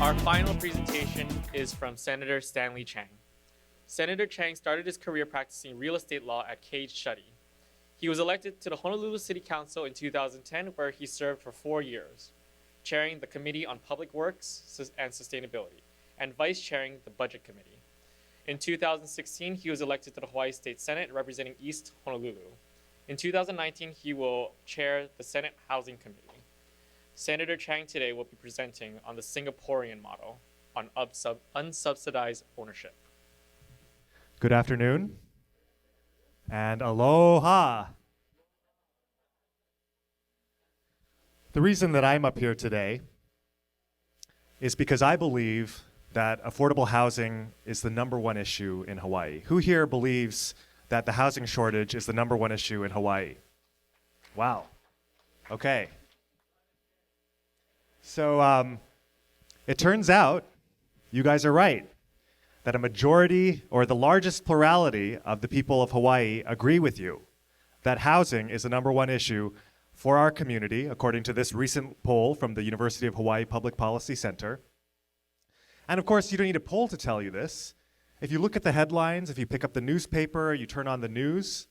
Our final presentation is from Senator Stanley Chang. Senator Chang started his career practicing real estate law at Cage Schutte. He was elected to the Honolulu City Council in 2010, where he served for 4 years, chairing the Committee on Public Works and Sustainability, and vice chairing the Budget Committee. In 2016, he was elected to the Hawaii State Senate, representing East Honolulu. In 2019, he will chair the Senate Housing Committee. Senator Chang today will be presenting on the Singaporean model on unsubsidized ownership. Good afternoon, and aloha. The reason that I'm up here today is because I believe that affordable housing is the #1 issue in Hawaii. Who here believes that the housing shortage is the #1 issue in Hawaii? Wow. Okay. So it turns out you guys are right, that a majority or the largest plurality of the people of Hawaii agree with you that housing is the #1 issue for our community, according to this recent poll from the University of Hawaii Public Policy Center. And of course, you don't need a poll to tell you this. If you look at the headlines, if you pick up the newspaper, you turn on the news,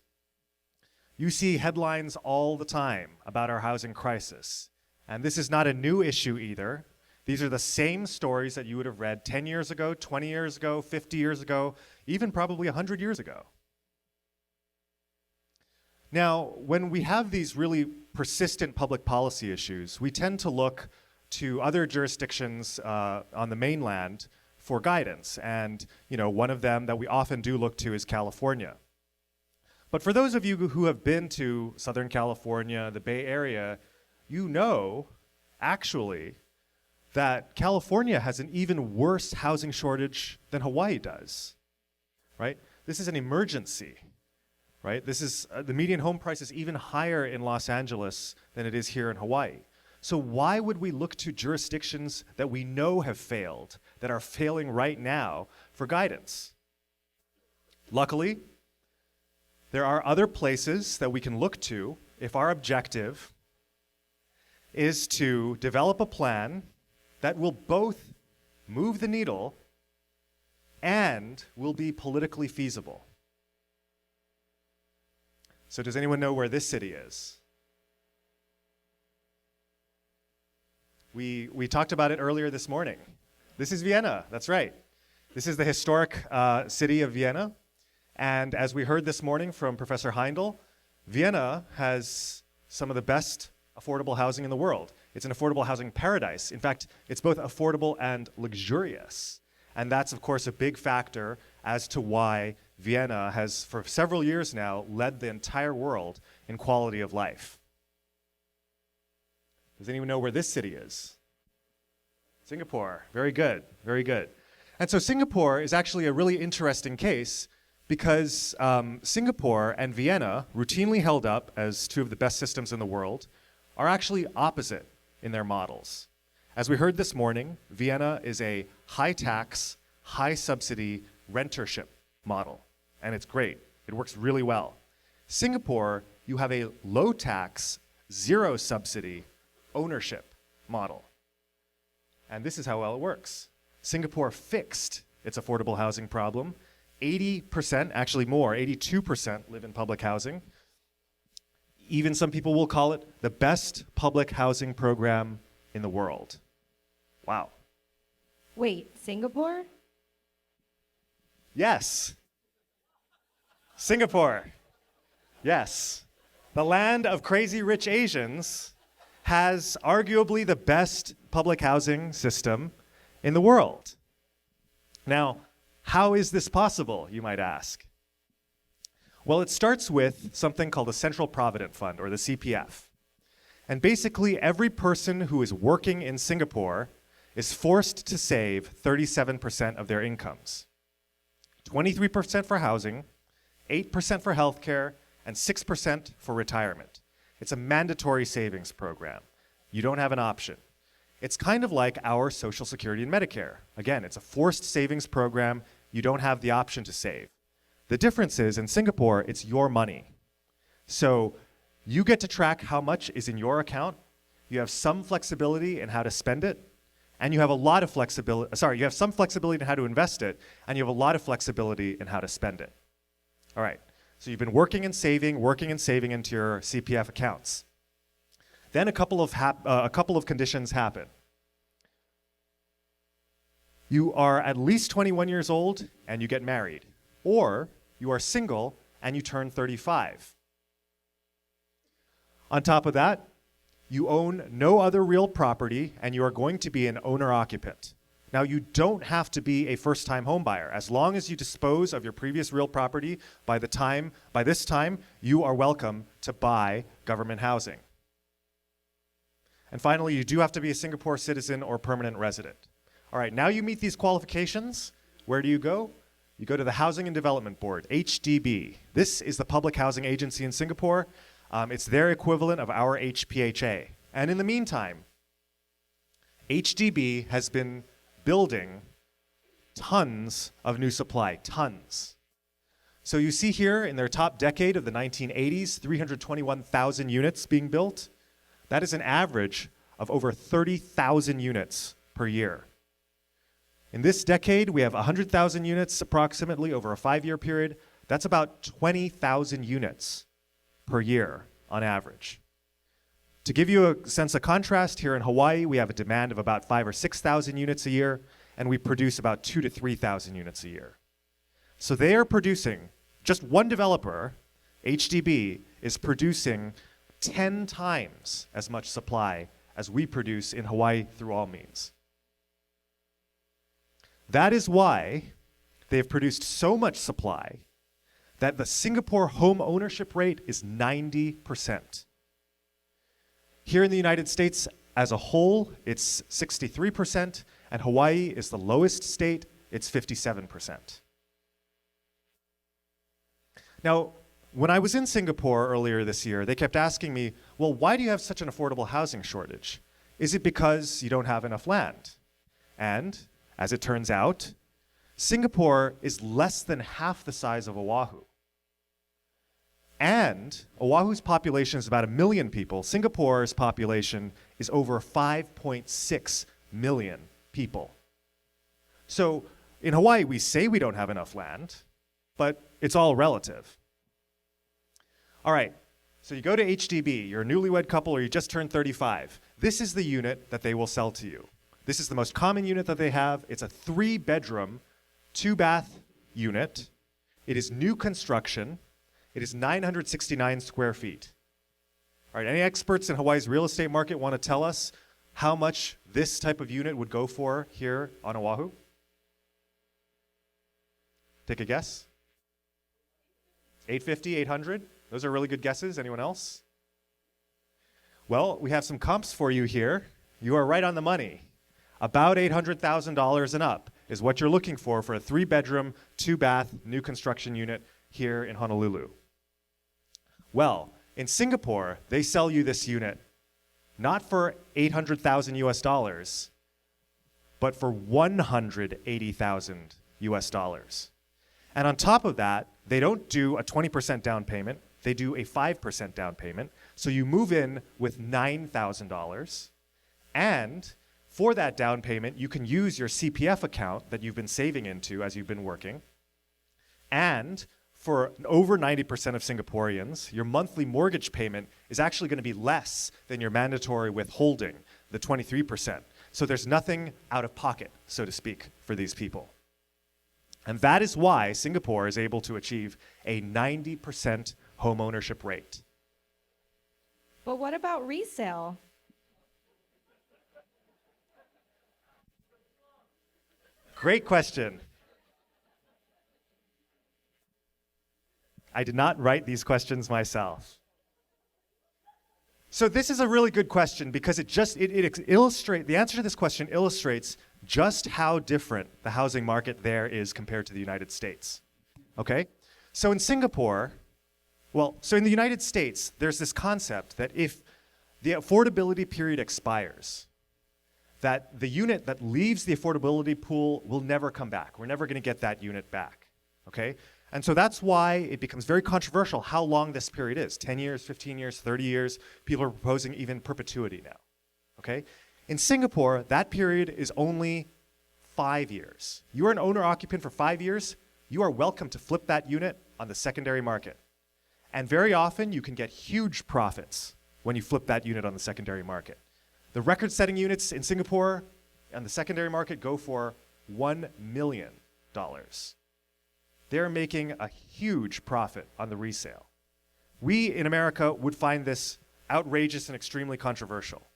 you see headlines all the time about our housing crisis. And this is not a new issue either. These are the same stories that you would have read 10 years ago, 20 years ago, 50 years ago, even probably 100 years ago. Now, when we have these really persistent public policy issues, we tend to look to other jurisdictions on the mainland for guidance. And one of them that we often do look to is California. But for those of you who have been to Southern California, the Bay Area, you know, actually, that California has an even worse housing shortage than Hawaii does, right? This is an emergency, right? This is, the median home price is even higher in Los Angeles than it is here in Hawaii. So why would we look to jurisdictions that we know have failed, that are failing right now, for guidance? Luckily, there are other places that we can look to if our objective is to develop a plan that will both move the needle and will be politically feasible. So does anyone know where this city is? We talked about it earlier this morning. This is Vienna, that's right. This is the historic city of Vienna. And as we heard this morning from Professor Heindel, Vienna has some of the best affordable housing in the world. It's an affordable housing paradise. In fact, it's both affordable and luxurious. And that's, of course, a big factor as to why Vienna has, for several years now, led the entire world in quality of life. Does anyone know where this city is? Singapore. Very good, very good. And so Singapore is actually a really interesting case because Singapore and Vienna, routinely held up as two of the best systems in the world, are actually opposite in their models. As we heard this morning, Vienna is a high-tax, high-subsidy rentership model, and it's great. It works really well. Singapore, you have a low-tax, zero-subsidy ownership model. And this is how well it works. Singapore fixed its affordable housing problem. 80%, actually more, 82% live in public housing. Even some people will call it the best public housing program in the world. Wow. Wait, Singapore? Yes. Singapore. Yes. The land of crazy rich Asians has arguably the best public housing system in the world. Now, how is this possible, you might ask? Well, it starts with something called the Central Provident Fund, or the CPF. And basically, every person who is working in Singapore is forced to save 37% of their incomes. 23% for housing, 8% for healthcare, and 6% for retirement. It's a mandatory savings program. You don't have an option. It's kind of like our Social Security and Medicare. Again, it's a forced savings program. You don't have the option to save. The difference is, in Singapore, it's your money. So you get to track how much is in your account. You have some flexibility in how to spend it. and you have a lot of flexibility. Sorry, you have some flexibility in how to invest it, and you have a lot of flexibility in how to spend it. All right, so you've been working and saving into your CPF accounts. Then a couple of conditions happen. You are at least 21 years old and you get married, or you are single and you turn 35. On top of that, you own no other real property and you are going to be an owner-occupant. Now, you don't have to be a first-time home buyer. As long as you dispose of your previous real property by this time, you are welcome to buy government housing. And finally, you do have to be a Singapore citizen or permanent resident. All right, now you meet these qualifications. Where do you go? You go to the Housing and Development Board, HDB. This is the public housing agency in Singapore. It's their equivalent of our HPHA. And in the meantime, HDB has been building tons of new supply, tons. So you see here in their top decade of the 1980s, 321,000 units being built. That is an average of over 30,000 units per year. In this decade, we have 100,000 units approximately over a 5-year period. That's about 20,000 units per year on average. To give you a sense of contrast, here in Hawaii, we have a demand of about 5,000 or 6,000 units a year, and we produce about 2,000 to 3,000 units a year. So they are producing, just one developer, HDB, is producing 10 times as much supply as we produce in Hawaii through all means. That is why they have produced so much supply that the Singapore home ownership rate is 90%. Here in the United States as a whole, it's 63%, and Hawaii is the lowest state, it's 57%. Now, when I was in Singapore earlier this year, they kept asking me, well, why do you have such an affordable housing shortage? Is it because you don't have enough land? And as it turns out, Singapore is less than half the size of Oahu. And Oahu's population is about 1 million people. Singapore's population is over 5.6 million people. So in Hawaii, we say we don't have enough land, but it's all relative. All right, so you go to HDB, you're a newlywed couple or you just turned 35. This is the unit that they will sell to you. This is the most common unit that they have. It's a 3-bedroom, 2-bath unit. It is new construction. It is 969 square feet. All right, any experts in Hawaii's real estate market want to tell us how much this type of unit would go for here on Oahu? Take a guess. 850, 800? Those are really good guesses. Anyone else? Well, we have some comps for you here. You are right on the money. About $800,000 and up is what you're looking for a 3-bedroom, 2-bath, new construction unit here in Honolulu. Well, in Singapore, they sell you this unit not for 800,000 US dollars, but for 180,000 US dollars. And on top of that, they don't do a 20% down payment, they do a 5% down payment. So you move in with $9,000, and for that down payment, you can use your CPF account that you've been saving into as you've been working. And for over 90% of Singaporeans, your monthly mortgage payment is actually going to be less than your mandatory withholding, the 23%. So there's nothing out of pocket, so to speak, for these people. And that is why Singapore is able to achieve a 90% home ownership rate. But what about resale? Great question. I did not write these questions myself. So this is a really good question because it illustrates, the answer to this question illustrates just how different the housing market there is compared to the United States. Okay? So in Singapore, in the United States, there's this concept that if the affordability period expires, that the unit that leaves the affordability pool will never come back. We're never going to get that unit back, okay? And so that's why it becomes very controversial how long this period is, 10 years, 15 years, 30 years. People are proposing even perpetuity now, okay? In Singapore, that period is only 5 years. You are an owner-occupant for 5 years, you are welcome to flip that unit on the secondary market. And very often, you can get huge profits when you flip that unit on the secondary market. The record-setting units in Singapore on the secondary market go for $1 million. They're making a huge profit on the resale. We in America would find this outrageous and extremely controversial.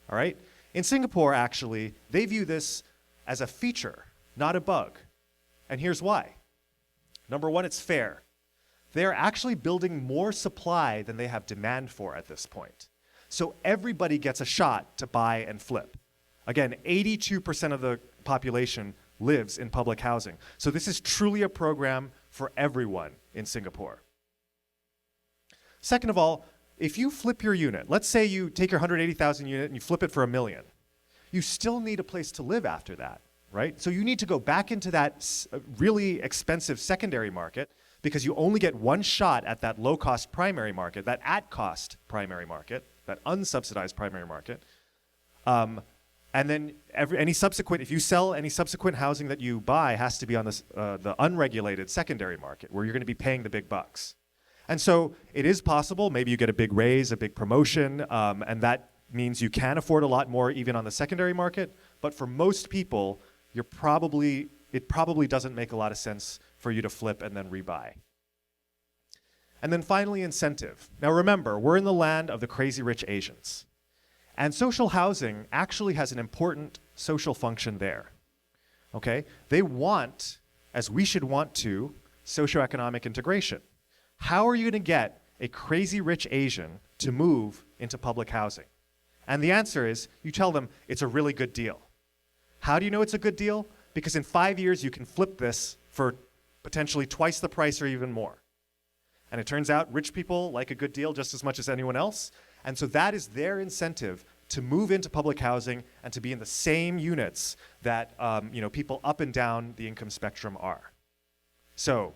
All right? In Singapore, actually, they view this as a feature, not a bug. And here's why. Number one, it's fair. They are actually building more supply than they have demand for at this point. So everybody gets a shot to buy and flip. Again, 82% of the population lives in public housing. So this is truly a program for everyone in Singapore. Second of all, if you flip your unit, let's say you take your 180,000 unit and you flip it for $1 million, you still need a place to live after that, right? So you need to go back into that really expensive secondary market because you only get one shot at that low-cost primary market, that at-cost primary market, that unsubsidized primary market. And then if you sell any subsequent housing that you buy has to be on the unregulated secondary market where you're going to be paying the big bucks. And so it is possible, maybe you get a big raise, a big promotion, and that means you can afford a lot more even on the secondary market. But for most people, it probably doesn't make a lot of sense for you to flip and then rebuy. And then finally, incentive. Now remember, we're in the land of the crazy rich Asians. And social housing actually has an important social function there. Okay? They want, as we should want to, socioeconomic integration. How are you going to get a crazy rich Asian to move into public housing? And the answer is, you tell them it's a really good deal. How do you know it's a good deal? Because in 5 years, you can flip this for potentially twice the price or even more. And it turns out rich people like a good deal just as much as anyone else. And so that is their incentive to move into public housing and to be in the same units that people up and down the income spectrum are. So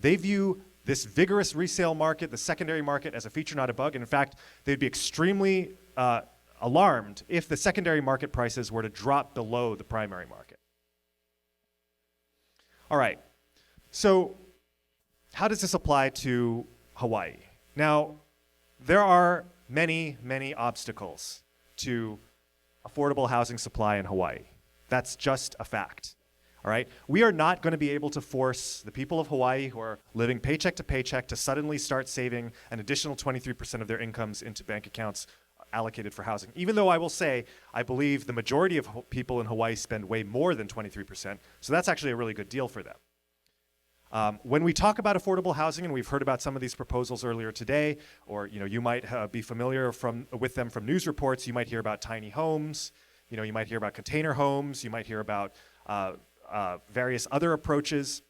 they view this vigorous resale market, the secondary market, as a feature, not a bug. And in fact, they'd be extremely alarmed if the secondary market prices were to drop below the primary market. All right, so how does this apply to Hawaii? Now, there are many, many obstacles to affordable housing supply in Hawaii. That's just a fact. All right? We are not going to be able to force the people of Hawaii who are living paycheck to paycheck to suddenly start saving an additional 23% of their incomes into bank accounts allocated for housing. Even though I will say, I believe the majority of people in Hawaii spend way more than 23%, so that's actually a really good deal for them. When we talk about affordable housing, and we've heard about some of these proposals earlier today, or you might be familiar with them from news reports. You might hear about tiny homes. You might hear about container homes. You might hear about various other approaches.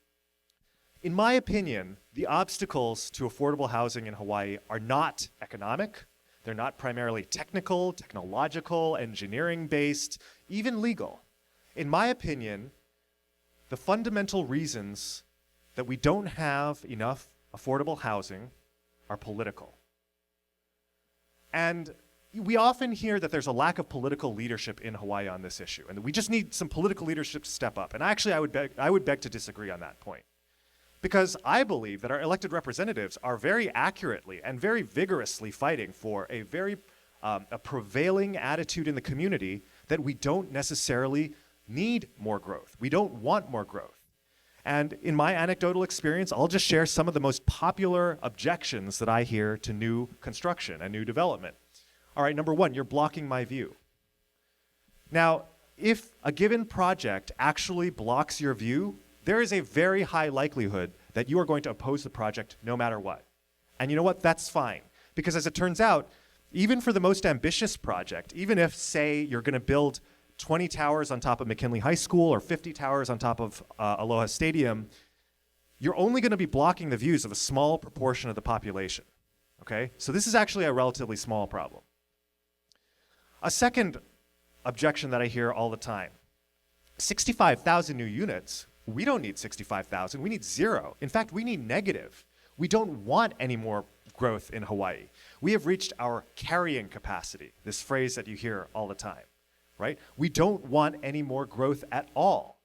In my opinion, the obstacles to affordable housing in Hawaii are not economic. They're not primarily technical, technological, engineering-based, even legal. In my opinion, the fundamental reasons that we don't have enough affordable housing are political. And we often hear that there's a lack of political leadership in Hawaii on this issue, and that we just need some political leadership to step up. And actually, I would beg to disagree on that point. Because I believe that our elected representatives are very accurately and very vigorously fighting for a prevailing attitude in the community that we don't necessarily need more growth. We don't want more growth. And in my anecdotal experience, I'll just share some of the most popular objections that I hear to new construction and new development. All right, number one, you're blocking my view. Now, if a given project actually blocks your view, there is a very high likelihood that you are going to oppose the project no matter what. And you know what? That's fine. Because as it turns out, even for the most ambitious project, even if, say, you're going to build 20 towers on top of McKinley High School or 50 towers on top of Aloha Stadium, you're only going to be blocking the views of a small proportion of the population. Okay? So this is actually a relatively small problem. A second objection that I hear all the time, 65,000 new units. We don't need 65,000. We need zero. In fact, we need negative. We don't want any more growth in Hawaii. We have reached our carrying capacity, this phrase that you hear all the time. right? We don't want any more growth at all.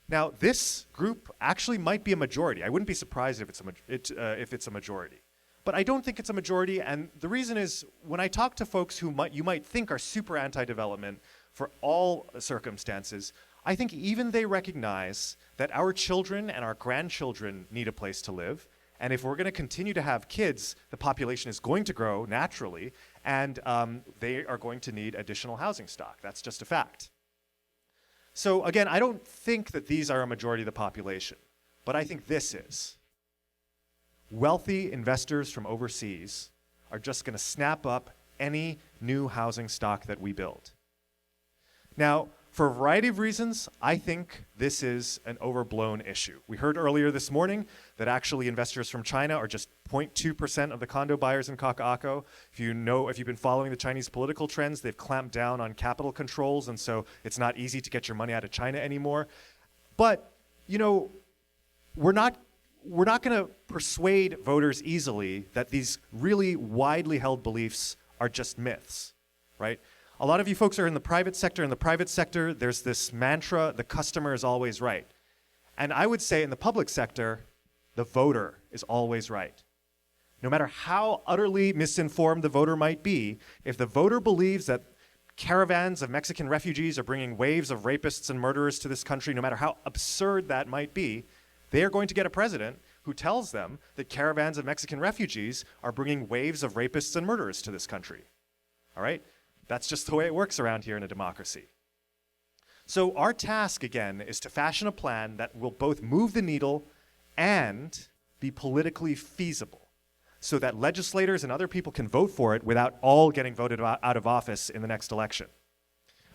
Now, this group actually might be a majority. I wouldn't be surprised if it's a majority. But I don't think it's a majority, and the reason is when I talk to folks who you might think are super anti-development for all circumstances, I think even they recognize that our children and our grandchildren need a place to live, and if we're going to continue to have kids, the population is going to grow naturally, and they are going to need additional housing stock. That's just a fact. So again, I don't think that these are a majority of the population, but I think this is. Wealthy investors from overseas are just going to snap up any new housing stock that we build. Now, for a variety of reasons, I think this is an overblown issue. We heard earlier this morning that actually investors from China are just 0.2% of the condo buyers in Kaka'ako. If you've been following the Chinese political trends, they've clamped down on capital controls, and so it's not easy to get your money out of China anymore. But, we're not going to persuade voters easily that these really widely held beliefs are just myths, right? A lot of you folks are in the private sector. In the private sector, there's this mantra, the customer is always right. And I would say in the public sector, the voter is always right. No matter how utterly misinformed the voter might be, if the voter believes that caravans of Mexican refugees are bringing waves of rapists and murderers to this country, no matter how absurd that might be, they are going to get a president who tells them that caravans of Mexican refugees are bringing waves of rapists and murderers to this country. All right? That's just the way it works around here in a democracy. So our task, again, is to fashion a plan that will both move the needle and be politically feasible so that legislators and other people can vote for it without all getting voted out of office in the next election.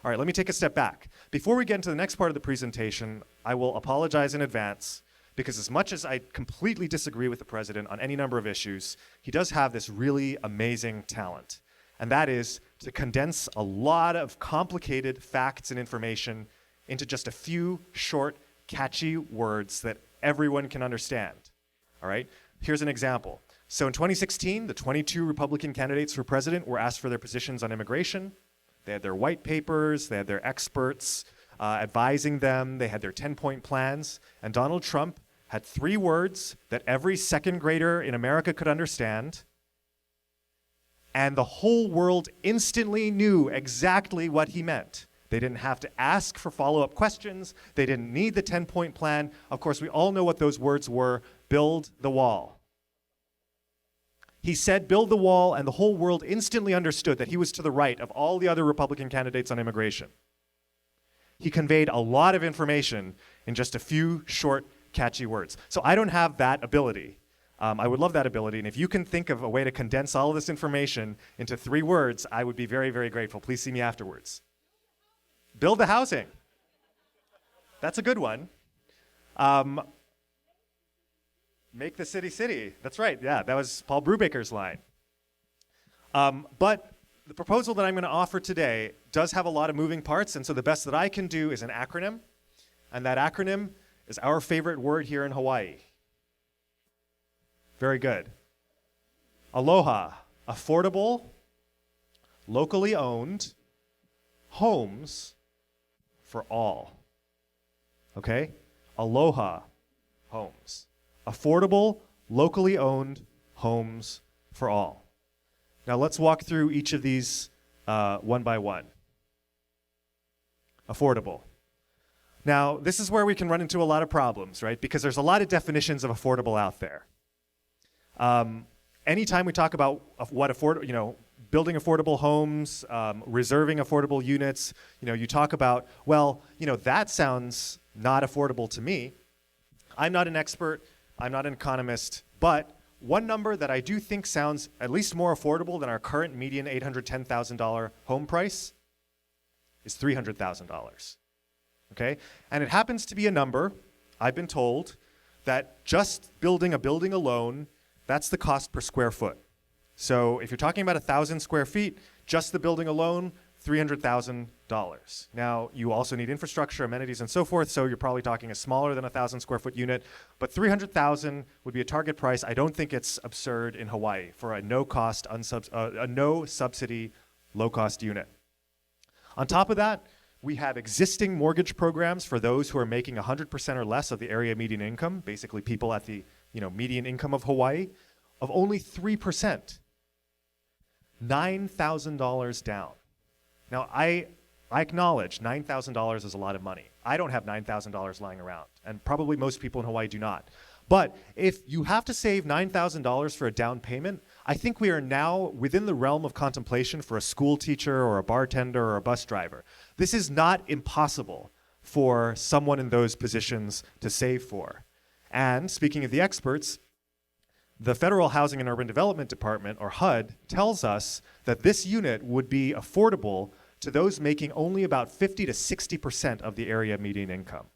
All right, let me take a step back. Before we get into the next part of the presentation, I will apologize in advance because as much as I completely disagree with the president on any number of issues, he does have this really amazing talent. And that is to condense a lot of complicated facts and information into just a few short, catchy words that everyone can understand. All right? Here's an example. So in 2016, the 22 Republican candidates for president were asked for their positions on immigration. They had their white papers, they had their experts advising them, they had their 10-point plans, and Donald Trump had 3 words that every second grader in America could understand, and the whole world instantly knew exactly what he meant. They didn't have to ask for follow-up questions. They didn't need the 10-point plan. Of course, we all know what those words were: build the wall. He said, build the wall, and the whole world instantly understood that he was to the right of all the other Republican candidates on immigration. He conveyed a lot of information in just a few short, catchy words. So I don't have that ability. I would love that ability, and if you can think of a way to condense all of this information into 3 words, I would be very, very grateful. Please see me afterwards. Build the housing. That's a good one. Make the city city. That's right, yeah, that was Paul Brubaker's line. But the proposal that I'm going to offer today does have a lot of moving parts, and so the best that I can do is an acronym, and that acronym is our favorite word here in Hawaii. Very good. ALOHA, affordable, locally owned homes for all. Okay? ALOHA Homes. Affordable, locally owned homes for all. Now let's walk through each of these one by one. Affordable. Now, this is where we can run into a lot of problems, right? Because there's a lot of definitions of affordable out there. Anytime we talk about building affordable homes, reserving affordable units, you talk about, that sounds not affordable to me. I'm not an expert, I'm not an economist, but one number that I do think sounds at least more affordable than our current median $810,000 home price is $300,000. Okay? And it happens to be a number, I've been told, that just building a building alone, that's the cost per square foot. So if you're talking about 1,000 square feet, just the building alone, $300,000. Now, you also need infrastructure, amenities, and so forth, so you're probably talking a smaller than 1,000 square foot unit, but $300,000 would be a target price. I don't think it's absurd in Hawaii for a no-cost, no-subsidy, low-cost unit. On top of that, we have existing mortgage programs for those who are making 100% or less of the area median income, basically people at the median income of Hawaii, of only 3%. $9,000 down. Now, I acknowledge $9,000 is a lot of money. I don't have $9,000 lying around, and probably most people in Hawaii do not. But if you have to save $9,000 for a down payment, I think we are now within the realm of contemplation for a school teacher or a bartender or a bus driver. This is not impossible for someone in those positions to save for. And speaking of the experts, the Federal Housing and Urban Development Department, or HUD, tells us that this unit would be affordable to those making only about 50 to 60% of the area median income.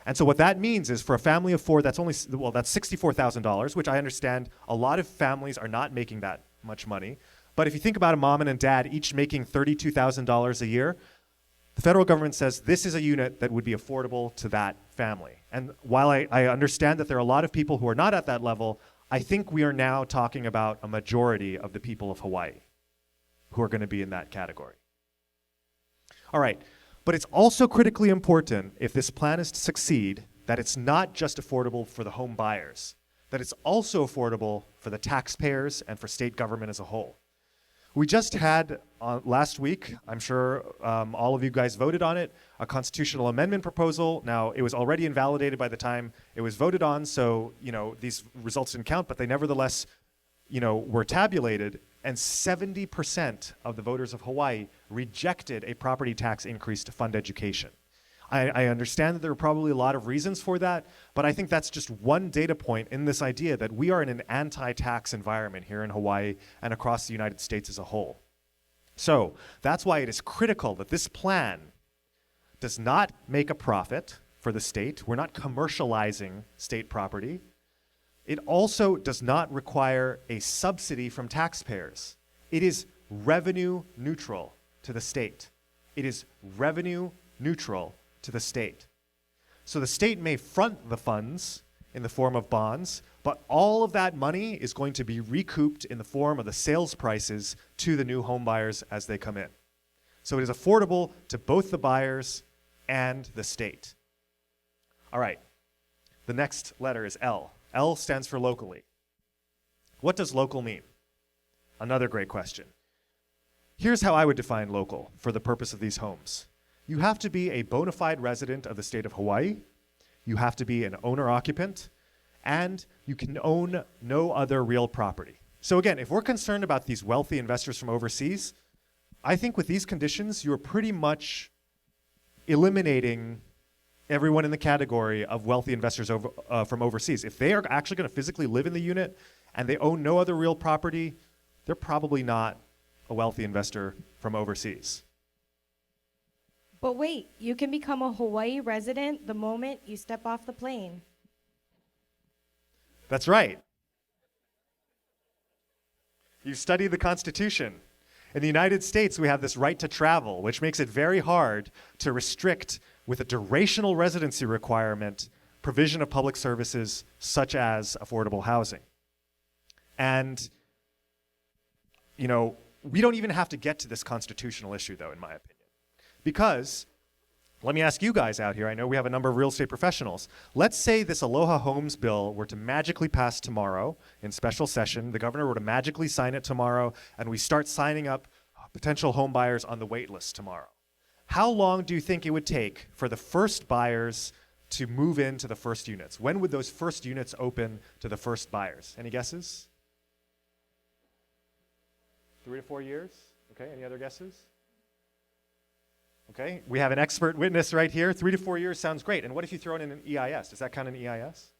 And so what that means is for a family of four, that's $64,000, which I understand a lot of families are not making that much money. But if you think about a mom and a dad each making $32,000 a year, the federal government says this is a unit that would be affordable to that family. And while I understand that there are a lot of people who are not at that level, I think we are now talking about a majority of the people of Hawaii who are going to be in that category. All right. But it's also critically important, if this plan is to succeed, that it's not just affordable for the home buyers, that it's also affordable for the taxpayers and for state government as a whole. We just had, last week, I'm sure all of you guys voted on it, a constitutional amendment proposal. Now, it was already invalidated by the time it was voted on, so these results didn't count, but they nevertheless were tabulated. And 70% of the voters of Hawaii rejected a property tax increase to fund education. I understand that there are probably a lot of reasons for that, but I think that's just one data point in this idea that we are in an anti-tax environment here in Hawaii and across the United States as a whole. So that's why it is critical that this plan does not make a profit for the state. We're not commercializing state property. It also does not require a subsidy from taxpayers. It is revenue neutral to the state. It is revenue neutral to the state. So the state may front the funds in the form of bonds, but all of that money is going to be recouped in the form of the sales prices to the new home buyers as they come in. So it is affordable to both the buyers and the state. All right, the next letter is L. L stands for locally. What does local mean? Another great question. Here's how I would define local for the purpose of these homes. You have to be a bona fide resident of the state of Hawaii, you have to be an owner-occupant, and you can own no other real property. So again, if we're concerned about these wealthy investors from overseas, I think with these conditions, you're pretty much eliminating everyone in the category of wealthy investors from overseas. If they are actually going to physically live in the unit and they own no other real property, they're probably not a wealthy investor from overseas. But wait, you can become a Hawaii resident the moment you step off the plane. That's right. You study the Constitution. In the United States, we have this right to travel, which makes it very hard to restrict, with a durational residency requirement, provision of public services such as affordable housing. And, we don't even have to get to this constitutional issue, though, in my opinion. Because, let me ask you guys out here, I know we have a number of real estate professionals. Let's say this ALOHA Homes bill were to magically pass tomorrow in special session, the governor were to magically sign it tomorrow, and we start signing up potential home buyers on the wait list tomorrow. How long do you think it would take for the first buyers to move into the first units? When would those first units open to the first buyers? Any guesses? 3 to 4 years? Okay, any other guesses? Okay, we have an expert witness right here. 3 to 4 years sounds great. And what if you throw in an EIS? Does that count an EIS?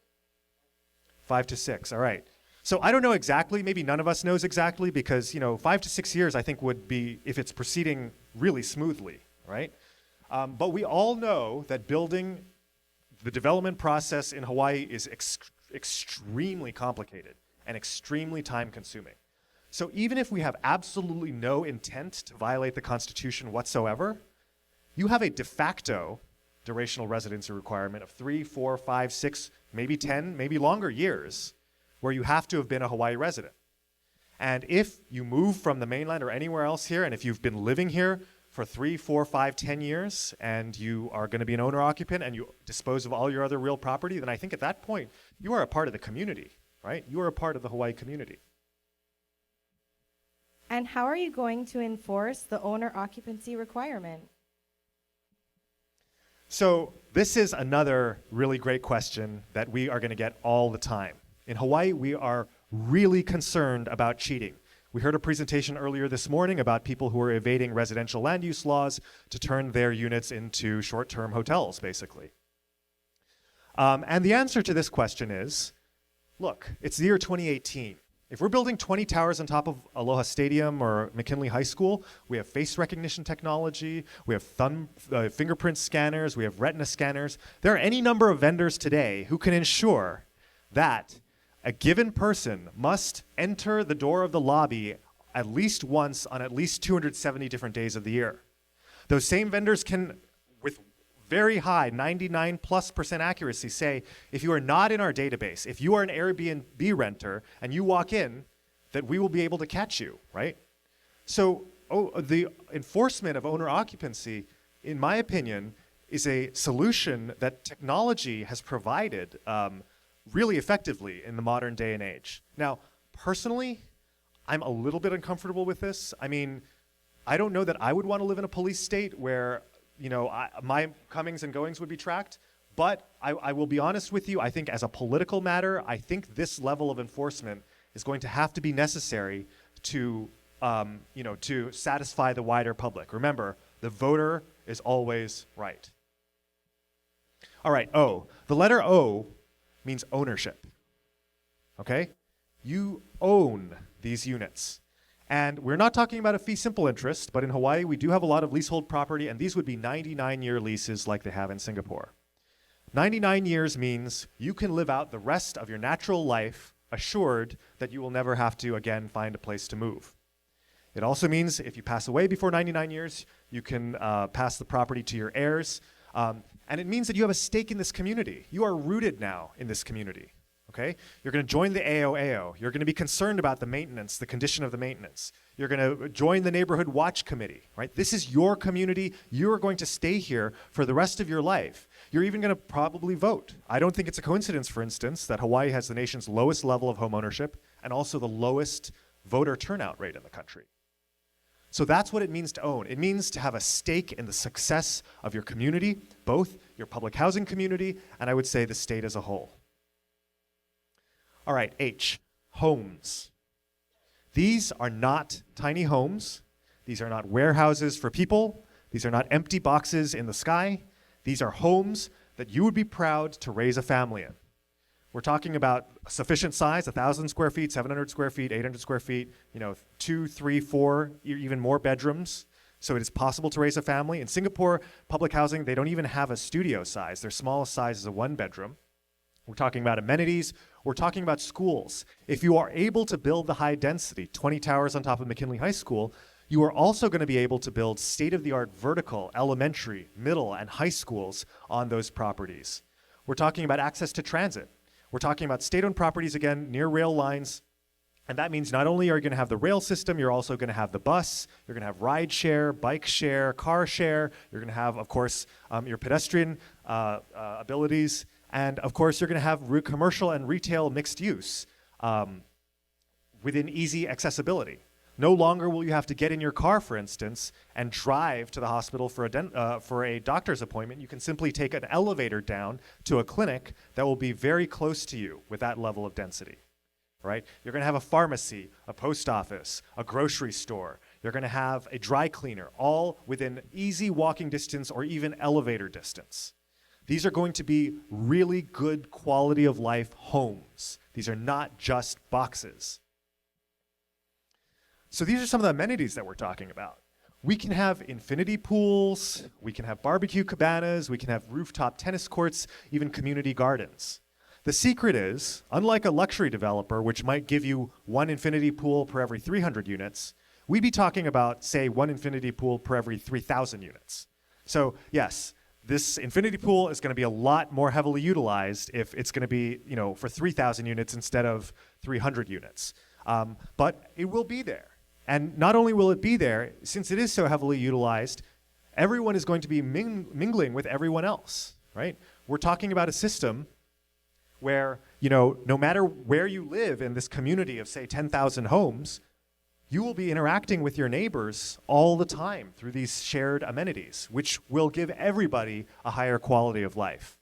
5 to 6, all right. So I don't know exactly, maybe none of us knows exactly, because 5 to 6 years I think would be if it's proceeding really smoothly, right? But we all know that building the development process in Hawaii is extremely complicated and extremely time consuming. So even if we have absolutely no intent to violate the Constitution whatsoever, you have a de facto durational residency requirement of 3, 4, 5, 6, maybe 10, maybe longer years where you have to have been a Hawaii resident. And if you move from the mainland or anywhere else here, and if you've been living here for 3, 4, 5, 10 years, and you are going to be an owner-occupant and you dispose of all your other real property, then I think at that point, you are a part of the community, right? You are a part of the Hawaii community. And how are you going to enforce the owner occupancy requirement? So this is another really great question that we are going to get all the time. In Hawaii, we are really concerned about cheating. We heard a presentation earlier this morning about people who are evading residential land use laws to turn their units into short-term hotels, basically. And the answer to this question is, look, it's the year 2018. If we're building 20 towers on top of Aloha Stadium or McKinley High School, we have face recognition technology, we have fingerprint scanners, we have retina scanners. There are any number of vendors today who can ensure that a given person must enter the door of the lobby at least once on at least 270 different days of the year. Those same vendors can, with very high 99+% accuracy, say, if you are not in our database, if you are an Airbnb renter and you walk in, that we will be able to catch you, right? So the enforcement of owner occupancy, in my opinion, is a solution that technology has provided really effectively in the modern day and age. Now, personally, I'm a little bit uncomfortable with this. I mean, I don't know that I would want to live in a police state where, you know, my comings and goings would be tracked. But I will be honest with you, I think as a political matter, I think this level of enforcement is going to have to be necessary to, to satisfy the wider public. Remember, the voter is always right. All right, O. The letter O means ownership, okay? You own these units. And we're not talking about a fee simple interest, but in Hawaii, we do have a lot of leasehold property, and these would be 99-year leases like they have in Singapore. 99 years means you can live out the rest of your natural life assured that you will never have to, again, find a place to move. It also means if you pass away before 99 years, you can pass the property to your heirs. And it means that you have a stake in this community. You are rooted now in this community, okay? You're going to join the AOAO. You're going to be concerned about the maintenance, the condition of the maintenance. You're going to join the neighborhood watch committee, right? This is your community. You are going to stay here for the rest of your life. You're even going to probably vote. I don't think it's a coincidence, for instance, that Hawaii has the nation's lowest level of home ownership and also the lowest voter turnout rate in the country. So that's what it means to own. It means to have a stake in the success of your community, both your public housing community and I would say the state as a whole. All right, H, homes. These are not tiny homes. These are not warehouses for people. These are not empty boxes in the sky. These are homes that you would be proud to raise a family in. We're talking about sufficient size, 1,000 square feet, 700 square feet, 800 square feet, 2, 3, 4, even more bedrooms. So it is possible to raise a family. In Singapore, public housing, they don't even have a studio size. Their smallest size is a 1-bedroom. We're talking about amenities. We're talking about schools. If you are able to build the high density, 20 towers on top of McKinley High School, you are also going to be able to build state-of-the-art vertical, elementary, middle, and high schools on those properties. We're talking about access to transit. We're talking about state-owned properties, again, near rail lines. And that means not only are you going to have the rail system, you're also going to have the bus, you're going to have ride share, bike share, car share. You're going to have, of course, your pedestrian abilities. And, of course, you're going to have commercial and retail mixed use within easy accessibility. No longer will you have to get in your car, for instance, and drive to the hospital for a doctor's appointment. You can simply take an elevator down to a clinic that will be very close to you with that level of density, right? You're going to have a pharmacy, a post office, a grocery store. You're going to have a dry cleaner, all within easy walking distance or even elevator distance. These are going to be really good quality of life homes. These are not just boxes. So these are some of the amenities that we're talking about. We can have infinity pools, we can have barbecue cabanas, we can have rooftop tennis courts, even community gardens. The secret is, unlike a luxury developer, which might give you one infinity pool per every 300 units, we'd be talking about, say, one infinity pool per every 3,000 units. So yes, this infinity pool is going to be a lot more heavily utilized if it's going to be, for 3,000 units instead of 300 units. But it will be there. And not only will it be there, since it is so heavily utilized, everyone is going to be mingling with everyone else, right? We're talking about a system where, no matter where you live in this community of, say, 10,000 homes, you will be interacting with your neighbors all the time through these shared amenities, which will give everybody a higher quality of life.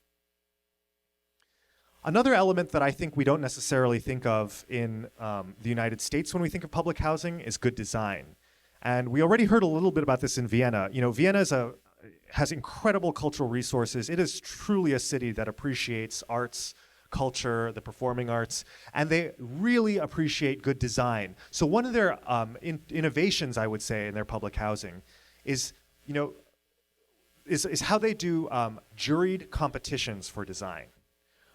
Another element that I think we don't necessarily think of in the United States when we think of public housing is good design. And we already heard a little bit about this in Vienna. Vienna has incredible cultural resources. It is truly a city that appreciates arts, culture, the performing arts, and they really appreciate good design. So one of their innovations, I would say, in their public housing is how they do juried competitions for design.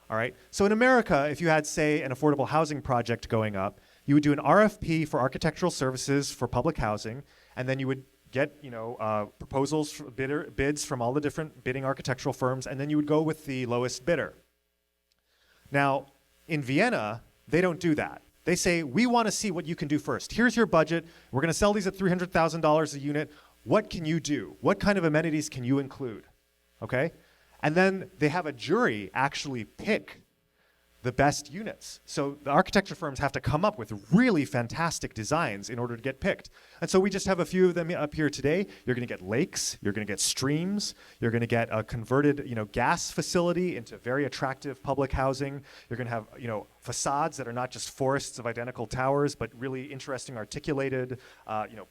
All right. So in America, if you had, say, an affordable housing project going up, you would do an RFP for architectural services for public housing, and then you would get, proposals, bids from all the different bidding architectural firms, and then you would go with the lowest bidder. Now, in Vienna, they don't do that. They say, we want to see what you can do first. Here's your budget. We're going to sell these at $300,000 a unit. What can you do? What kind of amenities can you include? Okay? And then they have a jury actually pick the best units. So the architecture firms have to come up with really fantastic designs in order to get picked. And so we just have a few of them up here today. You're going to get lakes, you're going to get streams, you're going to get a converted, gas facility into very attractive public housing. You're going to have, facades that are not just forests of identical towers, but really interesting articulated,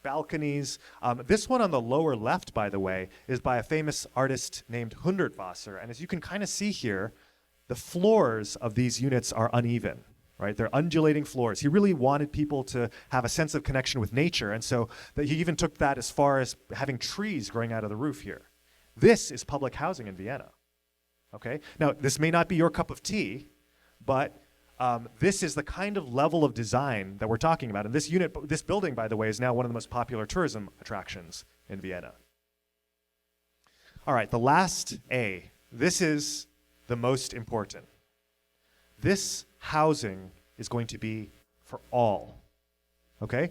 balconies. This one on the lower left, by the way, is by a famous artist named Hundertwasser. And as you can kind of see here, the floors of these units are uneven, right? They're undulating floors. He really wanted people to have a sense of connection with nature, and so that he even took that as far as having trees growing out of the roof here. This is public housing in Vienna, okay? Now, this may not be your cup of tea, but this is the kind of level of design that we're talking about. And this building, by the way, is now one of the most popular tourism attractions in Vienna. All right, the last A. This is the most important. This housing is going to be for all, okay?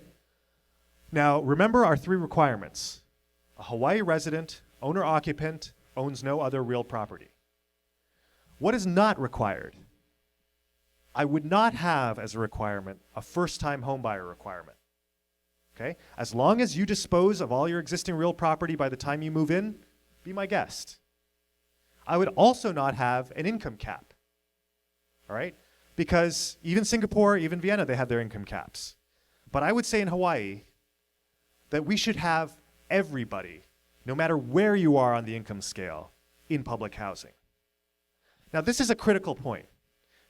Now, remember our three requirements. A Hawaii resident, owner-occupant, owns no other real property. What is not required? I would not have as a requirement a first-time homebuyer requirement, okay? As long as you dispose of all your existing real property by the time you move in, be my guest. I would also not have an income cap, all right? Because even Singapore, even Vienna, they have their income caps. But I would say in Hawaii that we should have everybody, no matter where you are on the income scale, in public housing. Now, this is a critical point,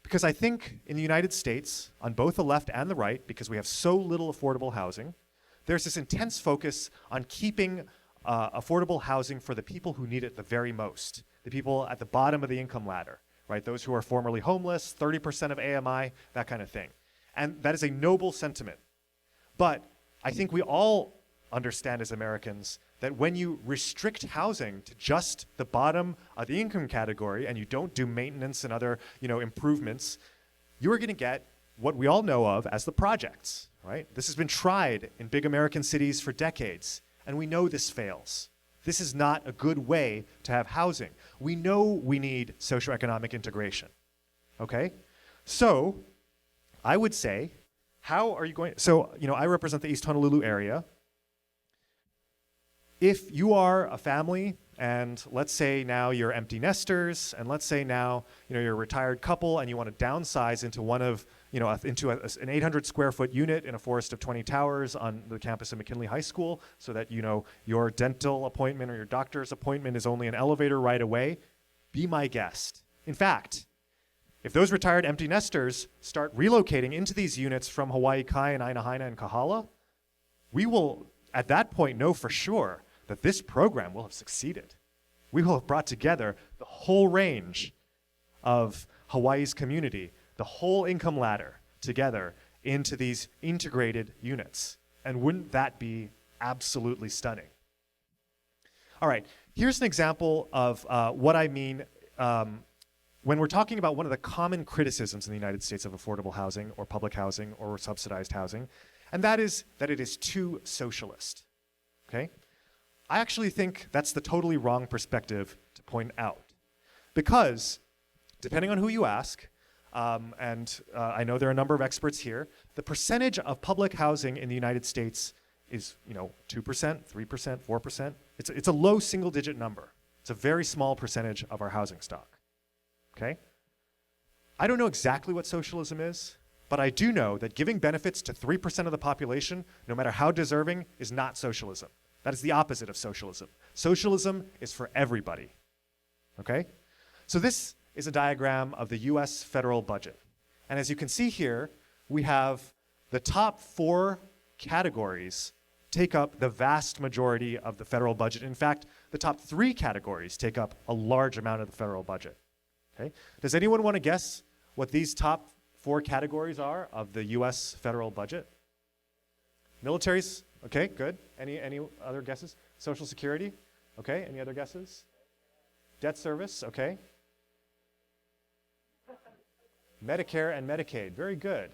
because I think in the United States, on both the left and the right, because we have so little affordable housing, there's this intense focus on keeping affordable housing for the people who need it the very most. The people at the bottom of the income ladder, right? Those who are formerly homeless, 30% of AMI, that kind of thing. And that is a noble sentiment. But I think we all understand as Americans that when you restrict housing to just the bottom of the income category and you don't do maintenance and other, improvements, you are going to get what we all know of as the projects, right? This has been tried in big American cities for decades, and we know this fails. This is not a good way to have housing. We know we need socioeconomic integration, okay? So I would say, how are you going, I represent the East Honolulu area. If you are a family, and let's say now you're empty nesters, and let's say now, you're a retired couple and you want to downsize into an 800 square foot unit in a forest of 20 towers on the campus of McKinley High School, so that, your dental appointment or your doctor's appointment is only an elevator ride away, be my guest. In fact, if those retired empty nesters start relocating into these units from Hawaii Kai and Ainahaina and Kahala, we will, at that point, know for sure that this program will have succeeded. We will have brought together the whole range of Hawaii's community, the whole income ladder together into these integrated units. And wouldn't that be absolutely stunning? All right, here's an example of what I mean when we're talking about one of the common criticisms in the United States of affordable housing or public housing or subsidized housing, and that is that it is too socialist. Okay? I actually think that's the totally wrong perspective to point out. Because, depending on who you ask, and I know there are a number of experts here, the percentage of public housing in the United States is 2%, 3%, 4%. It's a low single-digit number. It's a very small percentage of our housing stock. Okay? I don't know exactly what socialism is, but I do know that giving benefits to 3% of the population, no matter how deserving, is not socialism. That is the opposite of socialism. Socialism is for everybody. Okay? So this is a diagram of the US federal budget. And as you can see here, we have the top 4 categories take up the vast majority of the federal budget. In fact, the top 3 categories take up a large amount of the federal budget. Okay? Does anyone want to guess what these top 4 categories are of the US federal budget? Militaries? Okay, good. Any other guesses? Social Security? Okay, any other guesses? Debt service? Okay. Medicare and Medicaid. Very good.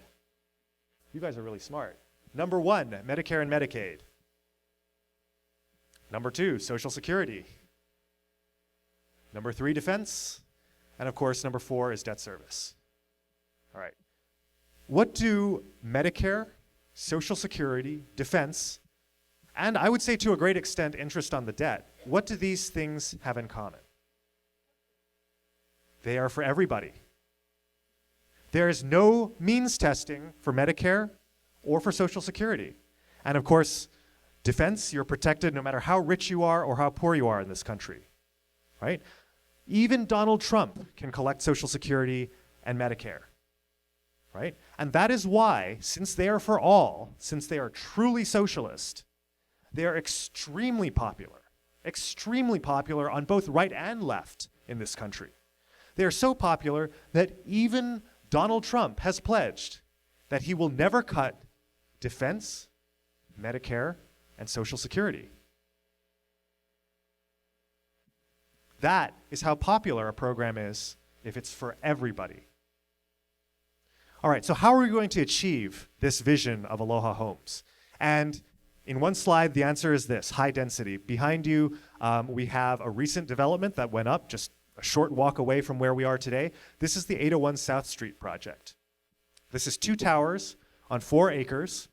You guys are really smart. Number 1, Medicare and Medicaid. Number 2, Social Security. Number 3, defense. And of course, number 4 is debt service. All right. What do Medicare, Social Security, defense, and I would say to a great extent interest on the debt, what do these things have in common? They are for everybody. There is no means testing for Medicare or for Social Security. And of course, defense, you're protected no matter how rich you are or how poor you are in this country, right? Even Donald Trump can collect Social Security and Medicare, right? And that is why, since they are for all, since they are truly socialist, they are extremely popular on both right and left in this country. They are so popular that even Donald Trump has pledged that he will never cut defense, Medicare, and Social Security. That is how popular a program is if it's for everybody. All right, so how are we going to achieve this vision of ALOHA Homes? And in one slide, the answer is this: high density. Behind you, we have a recent development that went up just a short walk away from where we are today. This is the 801 South Street project. This is 2 towers on 4 acres,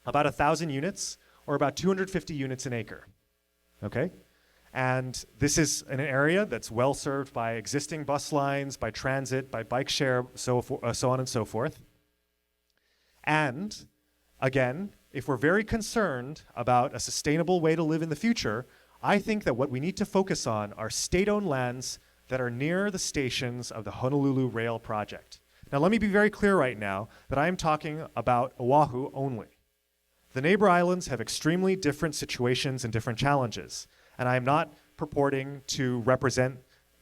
about 1,000 units, or about 250 units an acre, okay? And this is an area that's well served by existing bus lines, by transit, by bike share, so on and so forth. And again, if we're very concerned about a sustainable way to live in the future, I think that what we need to focus on are state-owned lands that are near the stations of the Honolulu Rail project. Now, let me be very clear right now that I am talking about Oahu only. The neighbor islands have extremely different situations and different challenges, and I am not purporting to represent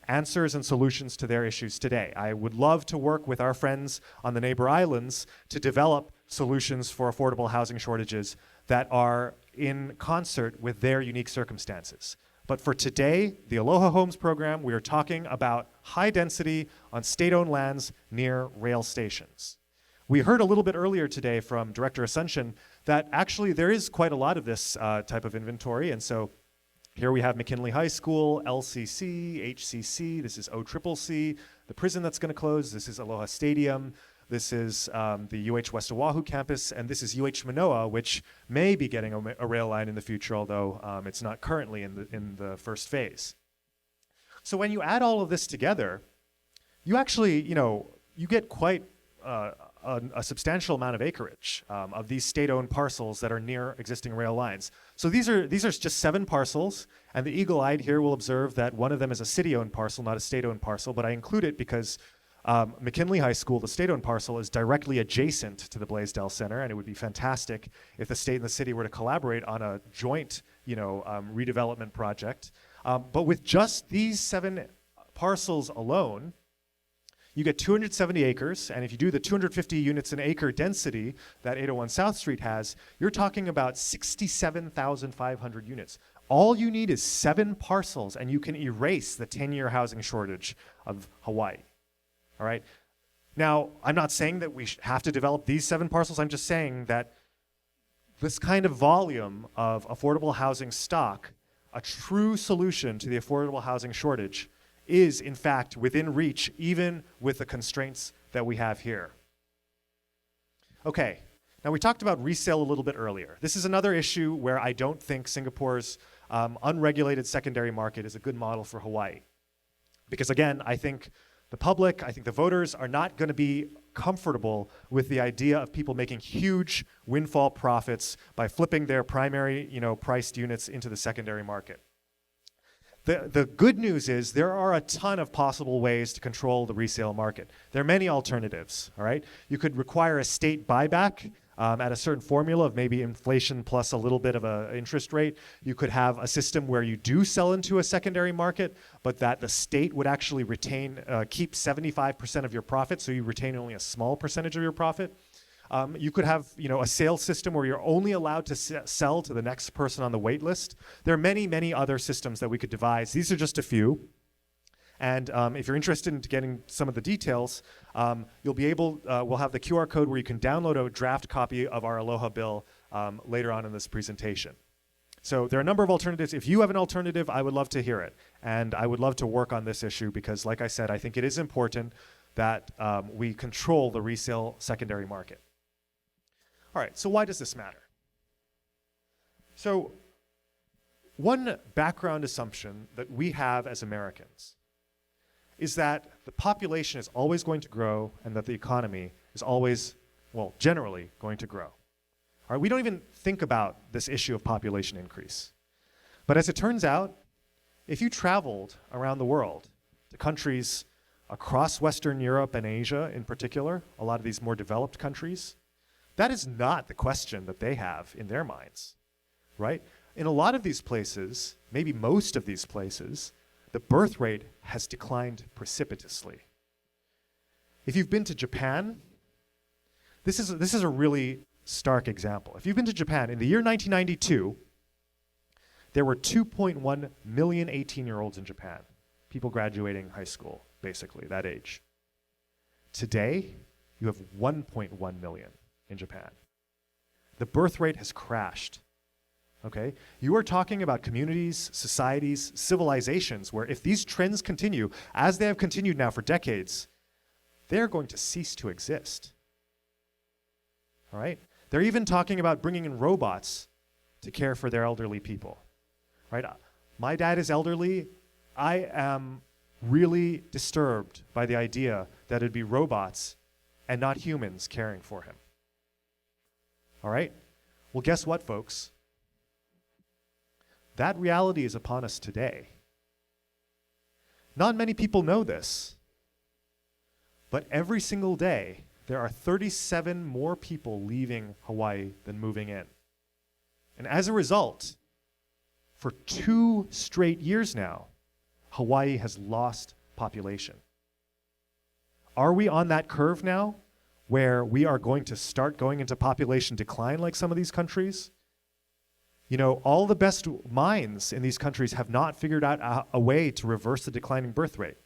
answers and solutions to their issues today. I would love to work with our friends on the neighbor islands to develop solutions for affordable housing shortages that are in concert with their unique circumstances. But for today, the ALOHA Homes program, we are talking about high density on state-owned lands near rail stations. We heard a little bit earlier today from Director Asuncion that actually there is quite a lot of this type of inventory, and so here we have McKinley High School, LCC, HCC, this is OCCC, the prison that's going to close, this is Aloha Stadium, this is the UH West Oahu campus, and this is UH Manoa, which may be getting a rail line in the future, although it's not currently in the first phase. So when you add all of this together, you actually, you get quite a substantial amount of acreage of these state-owned parcels that are near existing rail lines. So these are just 7 parcels, and the eagle-eyed here will observe that one of them is a city-owned parcel, not a state-owned parcel, but I include it because McKinley High School, the state-owned parcel, is directly adjacent to the Blaisdell Center, and it would be fantastic if the state and the city were to collaborate on a joint, redevelopment project. But with just these 7 parcels alone, you get 270 acres, and if you do the 250 units an acre density that 801 South Street has, you're talking about 67,500 units. All you need is 7 parcels, and you can erase the 10-year housing shortage of Hawaii. All right? Now, I'm not saying that we have to develop these 7 parcels. I'm just saying that this kind of volume of affordable housing stock, a true solution to the affordable housing shortage, is in fact within reach, even with the constraints that we have here. Okay, now we talked about resale a little bit earlier. This is another issue where I don't think Singapore's unregulated secondary market is a good model for Hawaii. Because again, I think the public, I think the voters are not going to be comfortable with the idea of people making huge windfall profits by flipping their primary, priced units into the secondary market. The good news is there are a ton of possible ways to control the resale market. There are many alternatives, all right? You could require a state buyback at a certain formula of maybe inflation plus a little bit of an interest rate. You could have a system where you do sell into a secondary market, but that the state would actually keep 75% of your profit, so you retain only a small percentage of your profit. You could have, a sales system where you're only allowed to sell to the next person on the wait list. There are many, many other systems that we could devise. These are just a few. And if you're interested in getting some of the details, we'll have the QR code where you can download a draft copy of our ALOHA bill later on in this presentation. So there are a number of alternatives. If you have an alternative, I would love to hear it. And I would love to work on this issue because, like I said, I think it is important that we control the resale secondary market. All right, so why does this matter? So one background assumption that we have as Americans is that the population is always going to grow and that the economy is always, generally going to grow. All right, we don't even think about this issue of population increase. But as it turns out, if you traveled around the world to countries across Western Europe and Asia in particular, a lot of these more developed countries, that is not the question that they have in their minds, right? In a lot of these places, maybe most of these places, the birth rate has declined precipitously. If you've been to Japan, this is a really stark example. If you've been to Japan, in the year 1992, there were 2.1 million 18-year-olds in Japan, people graduating high school, basically, that age. Today, you have 1.1 million in Japan. The birth rate has crashed. Okay? You are talking about communities, societies, civilizations where if these trends continue, as they have continued now for decades, they're going to cease to exist. All right? They're even talking about bringing in robots to care for their elderly people. Right? My dad is elderly. I am really disturbed by the idea that it'd be robots and not humans caring for him. All right? Well, guess what, folks? That reality is upon us today. Not many people know this, but every single day, there are 37 more people leaving Hawaii than moving in. And as a result, for 2 straight years now, Hawaii has lost population. Are we on that curve now, where we are going to start going into population decline like some of these countries? All the best minds in these countries have not figured out a way to reverse the declining birth rate.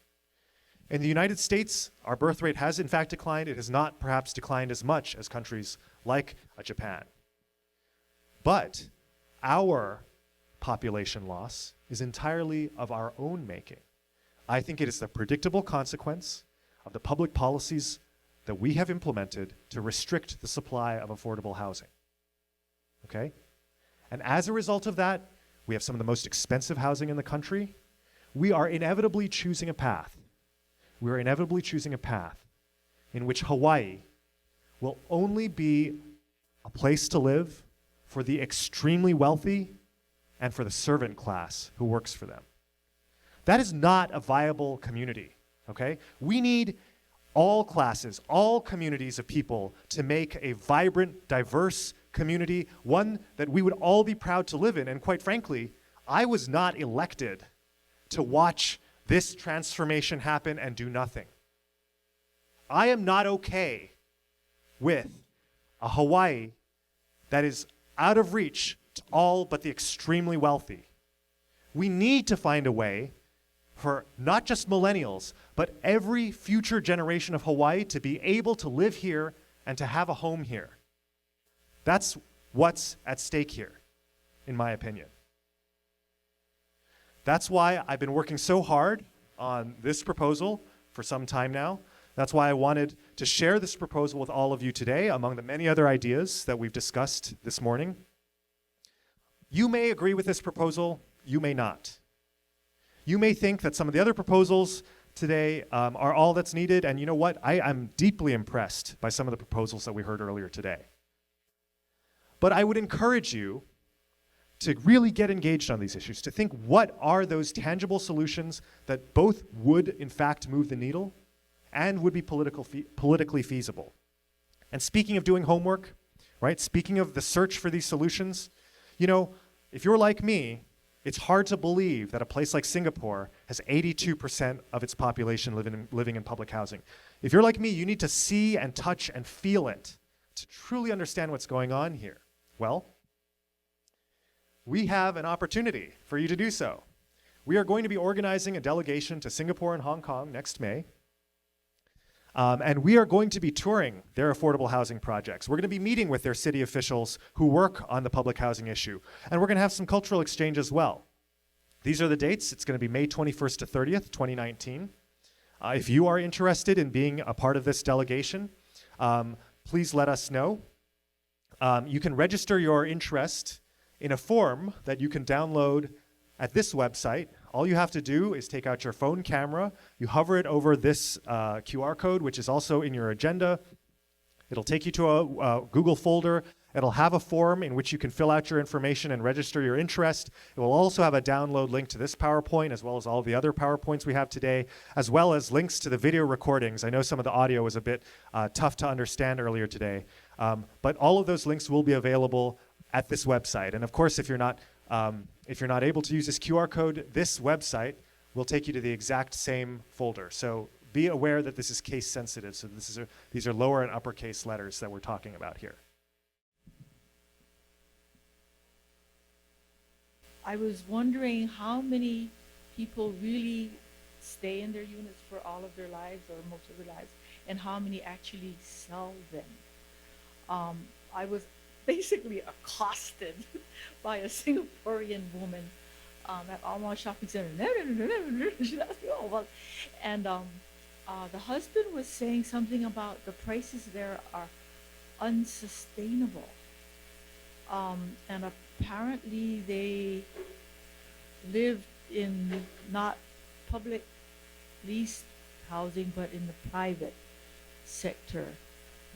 In the United States, our birth rate has in fact declined. It has not perhaps declined as much as countries like Japan. But our population loss is entirely of our own making. I think it is the predictable consequence of the public policies that we have implemented to restrict the supply of affordable housing. Okay? And as a result of that, we have some of the most expensive housing in the country. We are inevitably choosing a path. We are inevitably choosing a path in which Hawaii will only be a place to live for the extremely wealthy and for the servant class who works for them. That is not a viable community, okay? We need all classes, all communities of people to make a vibrant, diverse community, one that we would all be proud to live in. And quite frankly, I was not elected to watch this transformation happen and do nothing. I am not okay with a Hawaii that is out of reach to all but the extremely wealthy. We need to find a way for not just millennials, but every future generation of Hawaii to be able to live here and to have a home here. That's what's at stake here, in my opinion. That's why I've been working so hard on this proposal for some time now. That's why I wanted to share this proposal with all of you today, among the many other ideas that we've discussed this morning. You may agree with this proposal, you may not. You may think that some of the other proposals today are all that's needed, and you know what? I'm deeply impressed by some of the proposals that we heard earlier today. But I would encourage you to really get engaged on these issues, to think what are those tangible solutions that both would in fact move the needle and would be politically feasible. And speaking of doing homework, right? Speaking of the search for these solutions, you know, if you're like me, it's hard to believe that a place like Singapore has 82% of its population living in public housing. If you're like me, you need to see and touch and feel it to truly understand what's going on here. Well, we have an opportunity for you to do so. We are going to be organizing a delegation to Singapore and Hong Kong next May. And we are going to be touring their affordable housing projects. We're going to be meeting with their city officials who work on the public housing issue. And we're going to have some cultural exchange as well. These are the dates. It's going to be May 21st to 30th, 2019. If you are interested in being a part of this delegation, please let us know. You can register your interest in a form that you can download at this website. All you have to do is take out your phone camera, you hover it over this QR code, which is also in your agenda. It'll take you to a Google folder. It'll have a form in which you can fill out your information and register your interest. It will also have a download link to this PowerPoint, as well as all the other PowerPoints we have today, as well as links to the video recordings. I know some of the audio was a bit tough to understand earlier today, but all of those links will be available at this website. And of course, if you're not able to use this QR code, this website will take you to the exact same folder. So be aware that this is case sensitive. So these are lower and uppercase letters that we're talking about here. I was wondering how many people really stay in their units for all of their lives or most of their lives, and how many actually sell them. I was basically accosted by a Singaporean woman at ALOHA Shopping Center. She asked me all about, and the husband was saying something about the prices there are unsustainable. And apparently they live in not public leased housing, but in the private sector.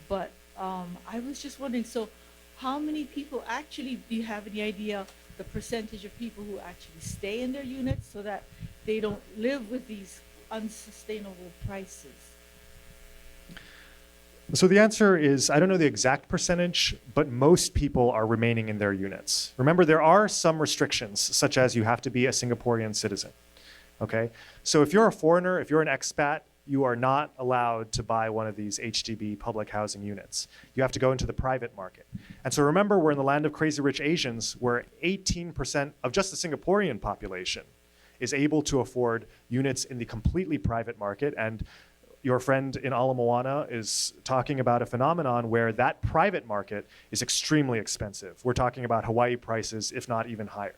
But I was just wondering, so how many people actually, do you have any idea the percentage of people who actually stay in their units so that they don't live with these unsustainable prices? So the answer is, I don't know the exact percentage, but most people are remaining in their units. Remember, there are some restrictions, such as you have to be a Singaporean citizen, okay? So if you're a foreigner, if you're an expat, you are not allowed to buy one of these HDB public housing units. You have to go into the private market. And so remember, we're in the land of crazy rich Asians, where 18% of just the Singaporean population is able to afford units in the completely private market. And your friend in Ala Moana is talking about a phenomenon where that private market is extremely expensive. We're talking about Hawaii prices, if not even higher.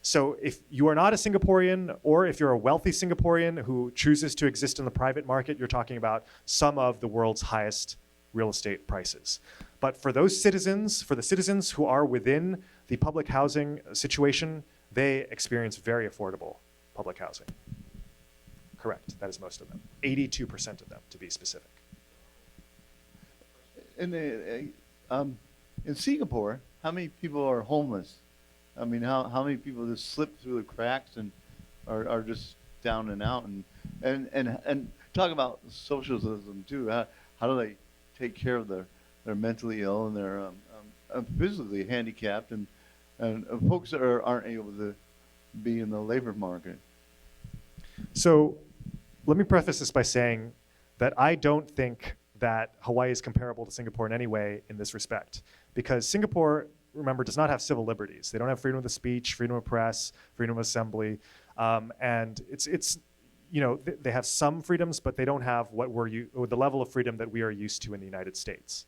So if you are not a Singaporean, or if you're a wealthy Singaporean who chooses to exist in the private market, you're talking about some of the world's highest real estate prices. But for those citizens, for the citizens who are within the public housing situation, they experience very affordable public housing. Correct, that is most of them. 82% of them, to be specific. In Singapore, how many people are homeless? I mean, how many people just slip through the cracks and are just down and out? And talk about socialism too. How do they take care of their mentally ill and their physically handicapped and folks that aren't able to be in the labor market? So let me preface this by saying that I don't think that Hawaii is comparable to Singapore in any way in this respect, because Singapore, remember, does not have civil liberties. They don't have freedom of speech, freedom of press, freedom of assembly, and it's you know, they have some freedoms, but they don't have the level of freedom that we are used to in the United States.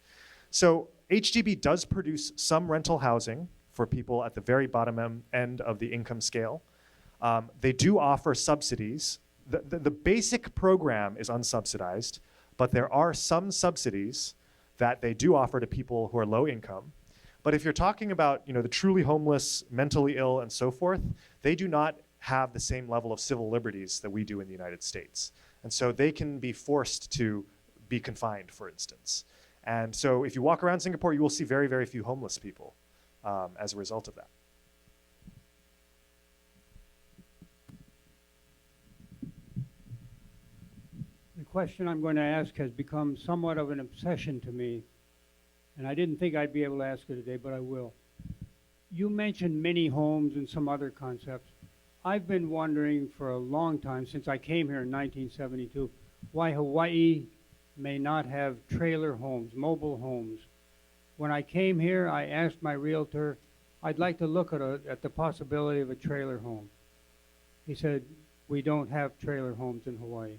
So HDB does produce some rental housing for people at the very bottom end of the income scale. They do offer subsidies. The basic program is unsubsidized, but there are some subsidies that they do offer to people who are low income. But if you're talking about the truly homeless, mentally ill, and so forth, they do not have the same level of civil liberties that we do in the United States. And so they can be forced to be confined, for instance. And so if you walk around Singapore, you will see very, very few homeless people as a result of that. The question I'm going to ask has become somewhat of an obsession to me, and I didn't think I'd be able to ask it today, but I will. You mentioned mini homes and some other concepts. I've been wondering for a long time, since I came here in 1972, why Hawaii may not have trailer homes, mobile homes. When I came here, I asked my realtor, I'd like to look at the possibility of a trailer home. He said, we don't have trailer homes in Hawaii.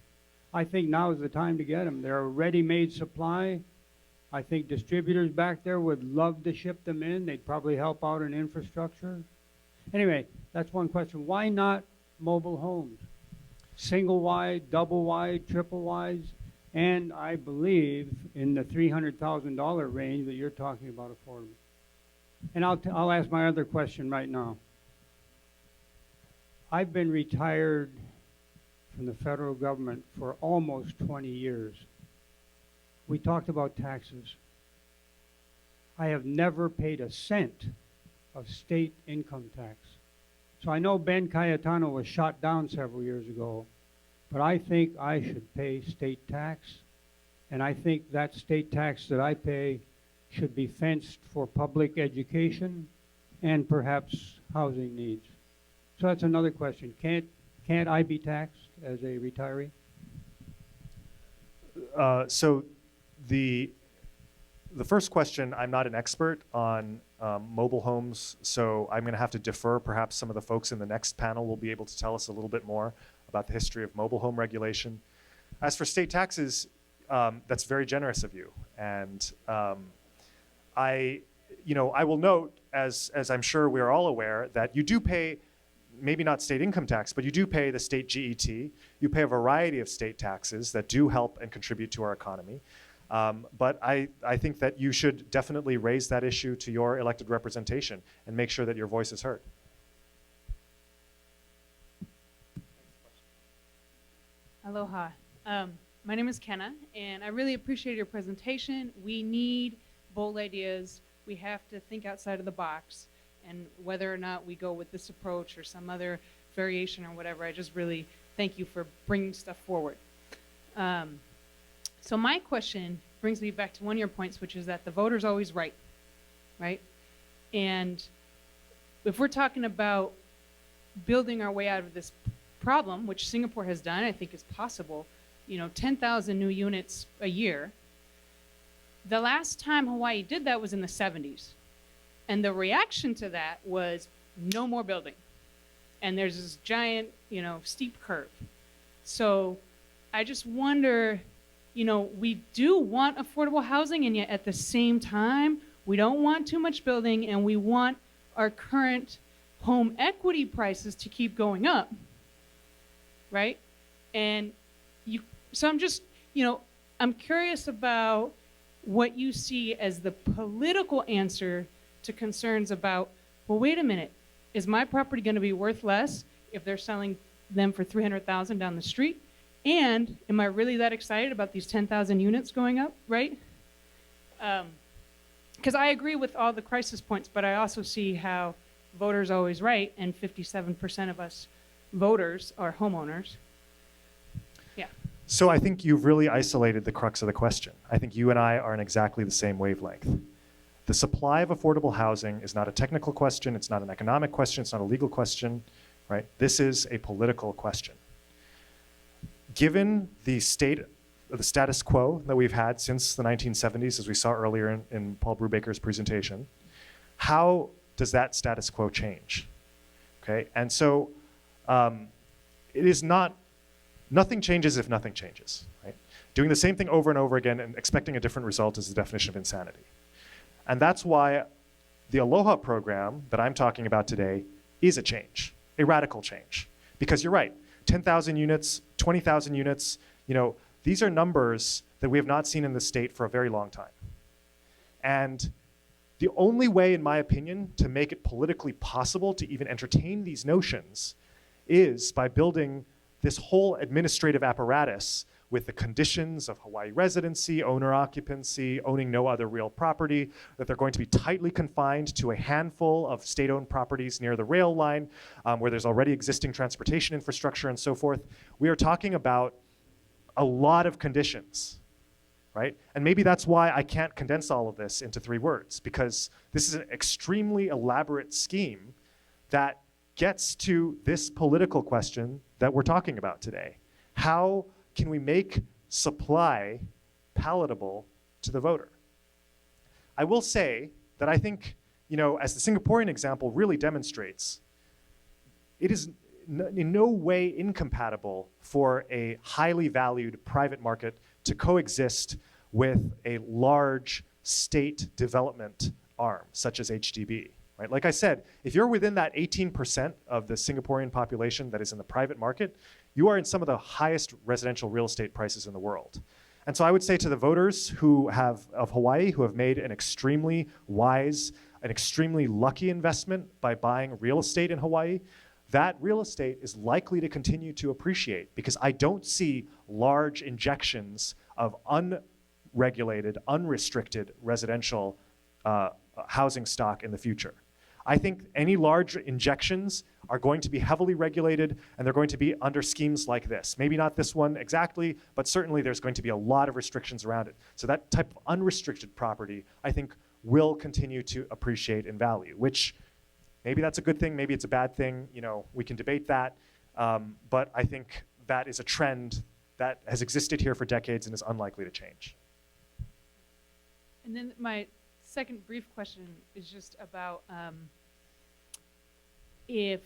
I think now is the time to get them. They're a ready-made supply. I think distributors back there would love to ship them in. They'd probably help out in infrastructure. Anyway, that's one question. Why not mobile homes? Single wide, double wide, triple wides, and I believe in the $300,000 range that you're talking about affordable. And I'll ask my other question right now. I've been retired from the federal government for almost 20 years. We talked about taxes. I have never paid a cent of state income tax. So I know Ben Cayetano was shot down several years ago, but I think I should pay state tax, and I think that state tax that I pay should be fenced for public education and perhaps housing needs. So that's another question. Can't I be taxed as a retiree? So the first question, I'm not an expert on mobile homes, so I'm going to have to defer. Perhaps some of the folks in the next panel will be able to tell us a little bit more about the history of mobile home regulation. As for state taxes, that's very generous of you. And I will note, as I'm sure we're all aware, that you do pay, maybe not state income tax, but you do pay the state GET. You pay a variety of state taxes that do help and contribute to our economy. But I think that you should definitely raise that issue to your elected representation and make sure that your voice is heard. Aloha. My name is Kenna, and I really appreciate your presentation. We need bold ideas. We have to think outside of the box, and whether or not we go with this approach or some other variation or whatever, I just really thank you for bringing stuff forward. So my question brings me back to one of your points, which is that the voter's always right, right? And if we're talking about building our way out of this problem, which Singapore has done, I think is possible, 10,000 new units a year. The last time Hawaii did that was in the 70s. And the reaction to that was no more building. And there's this giant, steep curve. So I just wonder, we do want affordable housing, and yet at the same time, we don't want too much building, and we want our current home equity prices to keep going up, right? And so I'm just, I'm curious about what you see as the political answer to concerns about, well, wait a minute, is my property going to be worth less if they're selling them for $300,000 down the street? And am I really that excited about these 10,000 units going up, right? Because I agree with all the crisis points, but I also see how voters are always right, and 57% of us voters are homeowners. Yeah. So I think you've really isolated the crux of the question. I think you and I are on exactly the same wavelength. The supply of affordable housing is not a technical question, it's not an economic question, it's not a legal question, right? This is a political question. Given the status quo that we've had since the 1970s, as we saw earlier in Paul Brubaker's presentation, how does that status quo change? Okay, and so it is not, nothing changes if nothing changes, right? Doing the same thing over and over again and expecting a different result is the definition of insanity. And that's why the ALOHA program that I'm talking about today is a change, a radical change. Because you're right, 10,000 units, 20,000 units, these are numbers that we have not seen in the state for a very long time. And the only way, in my opinion, to make it politically possible to even entertain these notions is by building this whole administrative apparatus with the conditions of Hawaii residency, owner occupancy, owning no other real property, that they're going to be tightly confined to a handful of state-owned properties near the rail line, where there's already existing transportation infrastructure and so forth. We are talking about a lot of conditions, right? And maybe that's why I can't condense all of this into 3 words, because this is an extremely elaborate scheme that gets to this political question that we're talking about today. How can we make supply palatable to the voter? I will say that I think, as the Singaporean example really demonstrates, it is in no way incompatible for a highly valued private market to coexist with a large state development arm, such as HDB. Right? Like I said, if you're within that 18% of the Singaporean population that is in the private market, you are in some of the highest residential real estate prices in the world. And so I would say to the voters of Hawaii who have made an extremely wise, an extremely lucky investment by buying real estate in Hawaii, that real estate is likely to continue to appreciate, because I don't see large injections of unregulated, unrestricted residential housing stock in the future. I think any large injections are going to be heavily regulated, and they're going to be under schemes like this. Maybe not this one exactly, but certainly there's going to be a lot of restrictions around it. So that type of unrestricted property, I think, will continue to appreciate in value, which maybe that's a good thing, maybe it's a bad thing. We can debate that, but I think that is a trend that has existed here for decades and is unlikely to change. And then my second brief question is just about if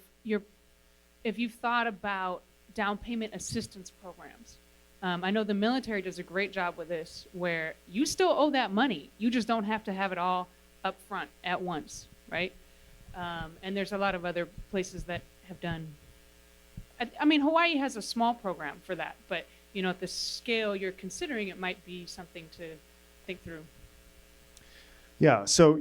you've thought about down payment assistance programs. I know the military does a great job with this, where you still owe that money. You just don't have to have it all up front at once, right? And there's a lot of other places that have done. I mean, Hawaii has a small program for that, but at the scale you're considering, it might be something to think through. Yeah, so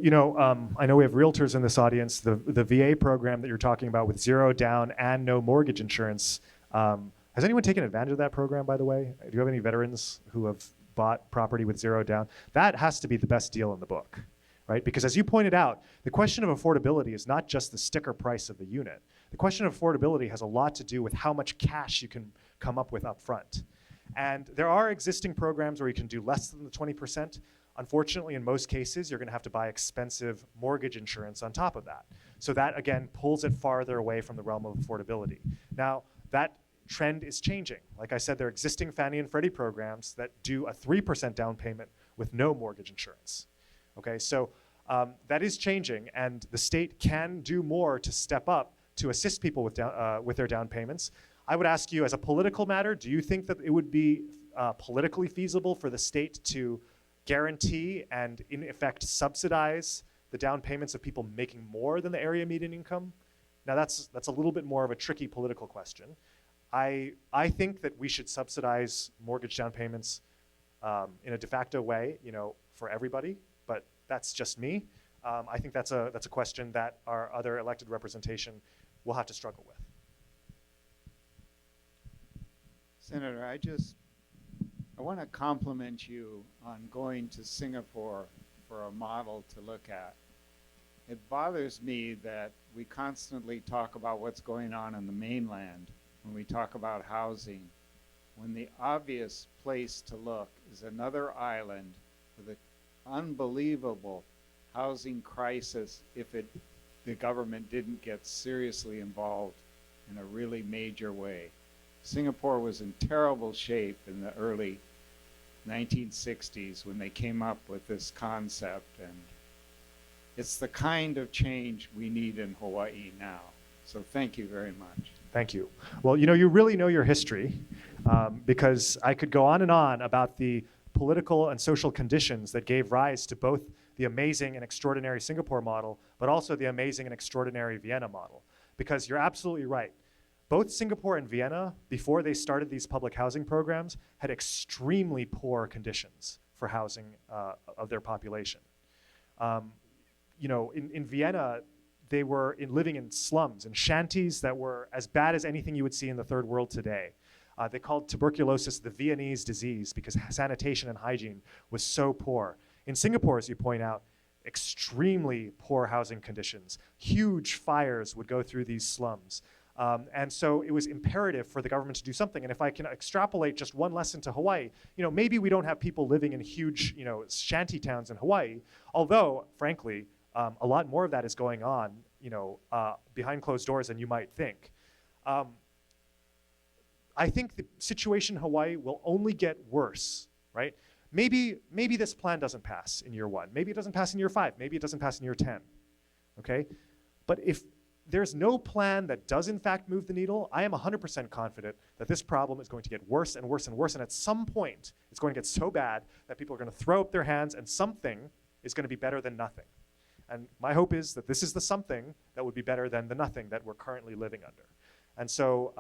I know we have realtors in this audience. The VA program that you're talking about with 0 down and no mortgage insurance, has anyone taken advantage of that program, by the way? Do you have any veterans who have bought property with 0 down? That has to be the best deal in the book, right? Because as you pointed out, the question of affordability is not just the sticker price of the unit. The question of affordability has a lot to do with how much cash you can come up with up front. And there are existing programs where you can do less than the 20%. Unfortunately, in most cases, you're going to have to buy expensive mortgage insurance on top of that. So that, again, pulls it farther away from the realm of affordability. Now, that trend is changing. Like I said, there are existing Fannie and Freddie programs that do a 3% down payment with no mortgage insurance. Okay, so that is changing, and the state can do more to step up to assist people with their down payments. I would ask you, as a political matter, do you think that it would be politically feasible for the state to guarantee and, in effect, subsidize the down payments of people making more than the area median income? Now, that's a little bit more of a tricky political question. I think that we should subsidize mortgage down payments in a de facto way, for everybody, but that's just me. I think that's a question that our other elected representation will have to struggle with. Senator, I want to compliment you on going to Singapore for a model to look at. It bothers me that we constantly talk about what's going on in the mainland when we talk about housing, when the obvious place to look is another island with an unbelievable housing crisis if the government didn't get seriously involved in a really major way. Singapore was in terrible shape in the early 1960s when they came up with this concept, and it's the kind of change we need in Hawaii now. So thank you very much. Thank you. Well, you really know your history, because I could go on and on about the political and social conditions that gave rise to both the amazing and extraordinary Singapore model, but also the amazing and extraordinary Vienna model. Because you're absolutely right. Both Singapore and Vienna, before they started these public housing programs, had extremely poor conditions for housing of their population. In Vienna, they were living in slums and shanties that were as bad as anything you would see in the third world today. They called tuberculosis the Viennese disease because sanitation and hygiene was so poor. In Singapore, as you point out, extremely poor housing conditions. Huge fires would go through these slums. And so it was imperative for the government to do something. And if I can extrapolate just one lesson to Hawaii, maybe we don't have people living in huge, shanty towns in Hawaii, although, frankly, a lot more of that is going on, behind closed doors than you might think. I think the situation in Hawaii will only get worse, right? Maybe this plan doesn't pass in year 1. Maybe it doesn't pass in year 5. Maybe it doesn't pass in year 10, okay? But if there's no plan that does in fact move the needle, I am 100% confident that this problem is going to get worse and worse and worse, and at some point, it's going to get so bad that people are going to throw up their hands and something is going to be better than nothing. And my hope is that this is the something that would be better than the nothing that we're currently living under. And so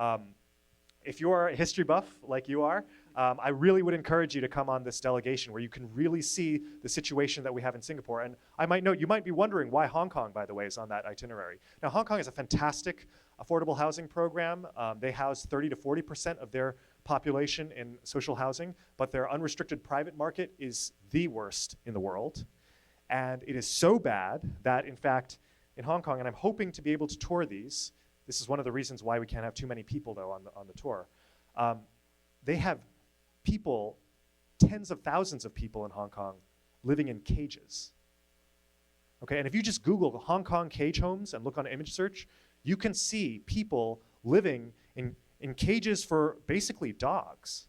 if you are a history buff like you are, I really would encourage you to come on this delegation where you can really see the situation that we have in Singapore. And I might note, you might be wondering why Hong Kong, by the way, is on that itinerary. Now, Hong Kong is a fantastic affordable housing program. They house 30 to 40% of their population in social housing, but their unrestricted private market is the worst in the world. And it is so bad that, in fact, in Hong Kong, and I'm hoping to be able to tour these, this is one of the reasons why we can't have too many people, though, on the tour. They have people, tens of thousands of people in Hong Kong living in cages. Okay, and if you just Google Hong Kong cage homes and look on image search, you can see people living in cages for basically dogs,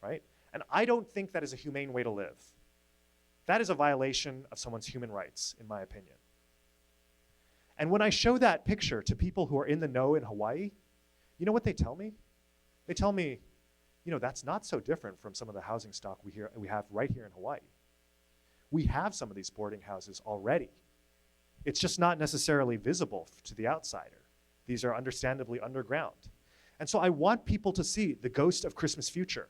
right? And I don't think that is a humane way to live. That is a violation of someone's human rights, in my opinion. And when I show that picture to people who are in the know in Hawaii, you know what they tell me? They tell me, that's not so different from some of the housing stock we have right here in Hawaii. We have some of these boarding houses already. It's just not necessarily visible to the outsider. These are understandably underground. And so I want people to see the ghost of Christmas future.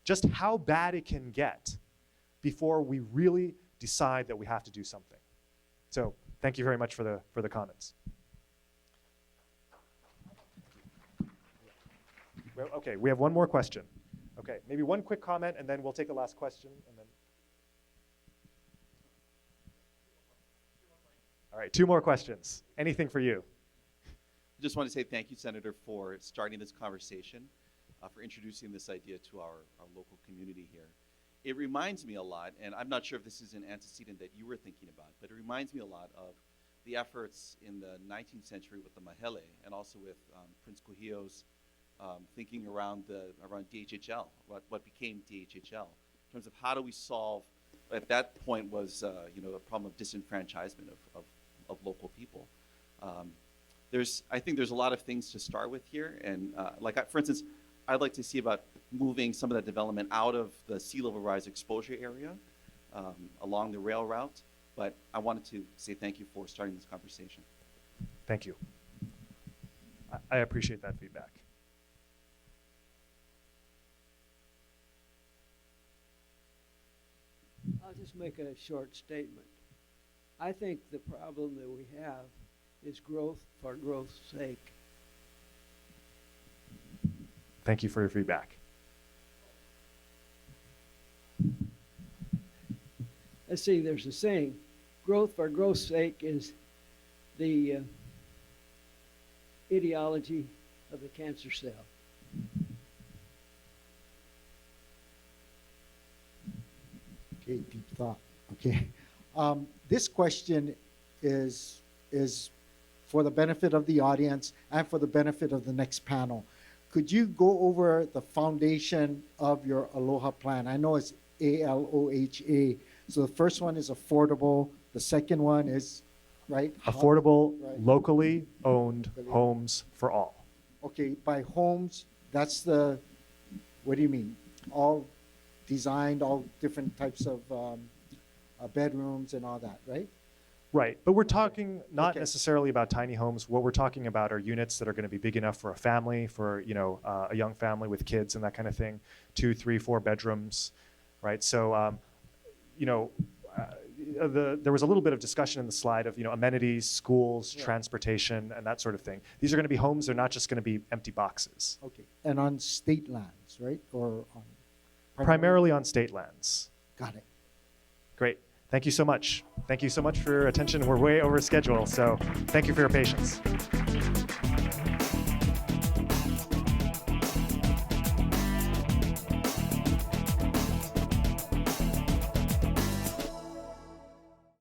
Just how bad it can get before we really decide that we have to do something. So thank you very much for the comments. Well, okay, we have one more question. Okay, maybe one quick comment and then we'll take the last question and then. All right, 2 more questions. Anything for you? I just want to say thank you, Senator, for starting this conversation, for introducing this idea to our local community here. It reminds me a lot, and I'm not sure if this is an antecedent that you were thinking about, but it reminds me a lot of the efforts in the 19th century with the Mahele and also with Prince Kuhio's thinking around DHHL, what became DHHL, in terms of how do we solve, at that point was the problem of disenfranchisement of local people. I think there's a lot of things to start with here, and for instance, I'd like to see about moving some of that development out of the sea level rise exposure area along the rail route, but I wanted to say thank you for starting this conversation. Thank you. I appreciate that feedback. I'll just make a short statement. I think the problem that we have is growth for growth's sake. Thank you for your feedback. Let's see, there's a saying, growth for growth's sake is the ideology of the cancer cell. Okay, deep thought. Okay. This question is for the benefit of the audience and for the benefit of the next panel. Could you go over the foundation of your ALOHA plan? I know it's ALOHA. So the first one is affordable. The second one is, right? Affordable, Right. locally owned homes for all. Okay, by homes, that's the, what do you mean? All designed, all different types of bedrooms and all that, right? Right, but we're talking not Okay. necessarily about tiny homes. What we're talking about are units that are going to be big enough for a family, for a young family with kids and that kind of thing, 2, 3, 4 bedrooms, right? So, there was a little bit of discussion in the slide of amenities, schools, Yeah. transportation, and that sort of thing. These are going to be homes. They're not just going to be empty boxes. Okay. And on state lands, right? Or on Primarily on state lands. Got it. Great. Thank you so much. Thank you so much for your attention. We're way over schedule, so thank you for your patience.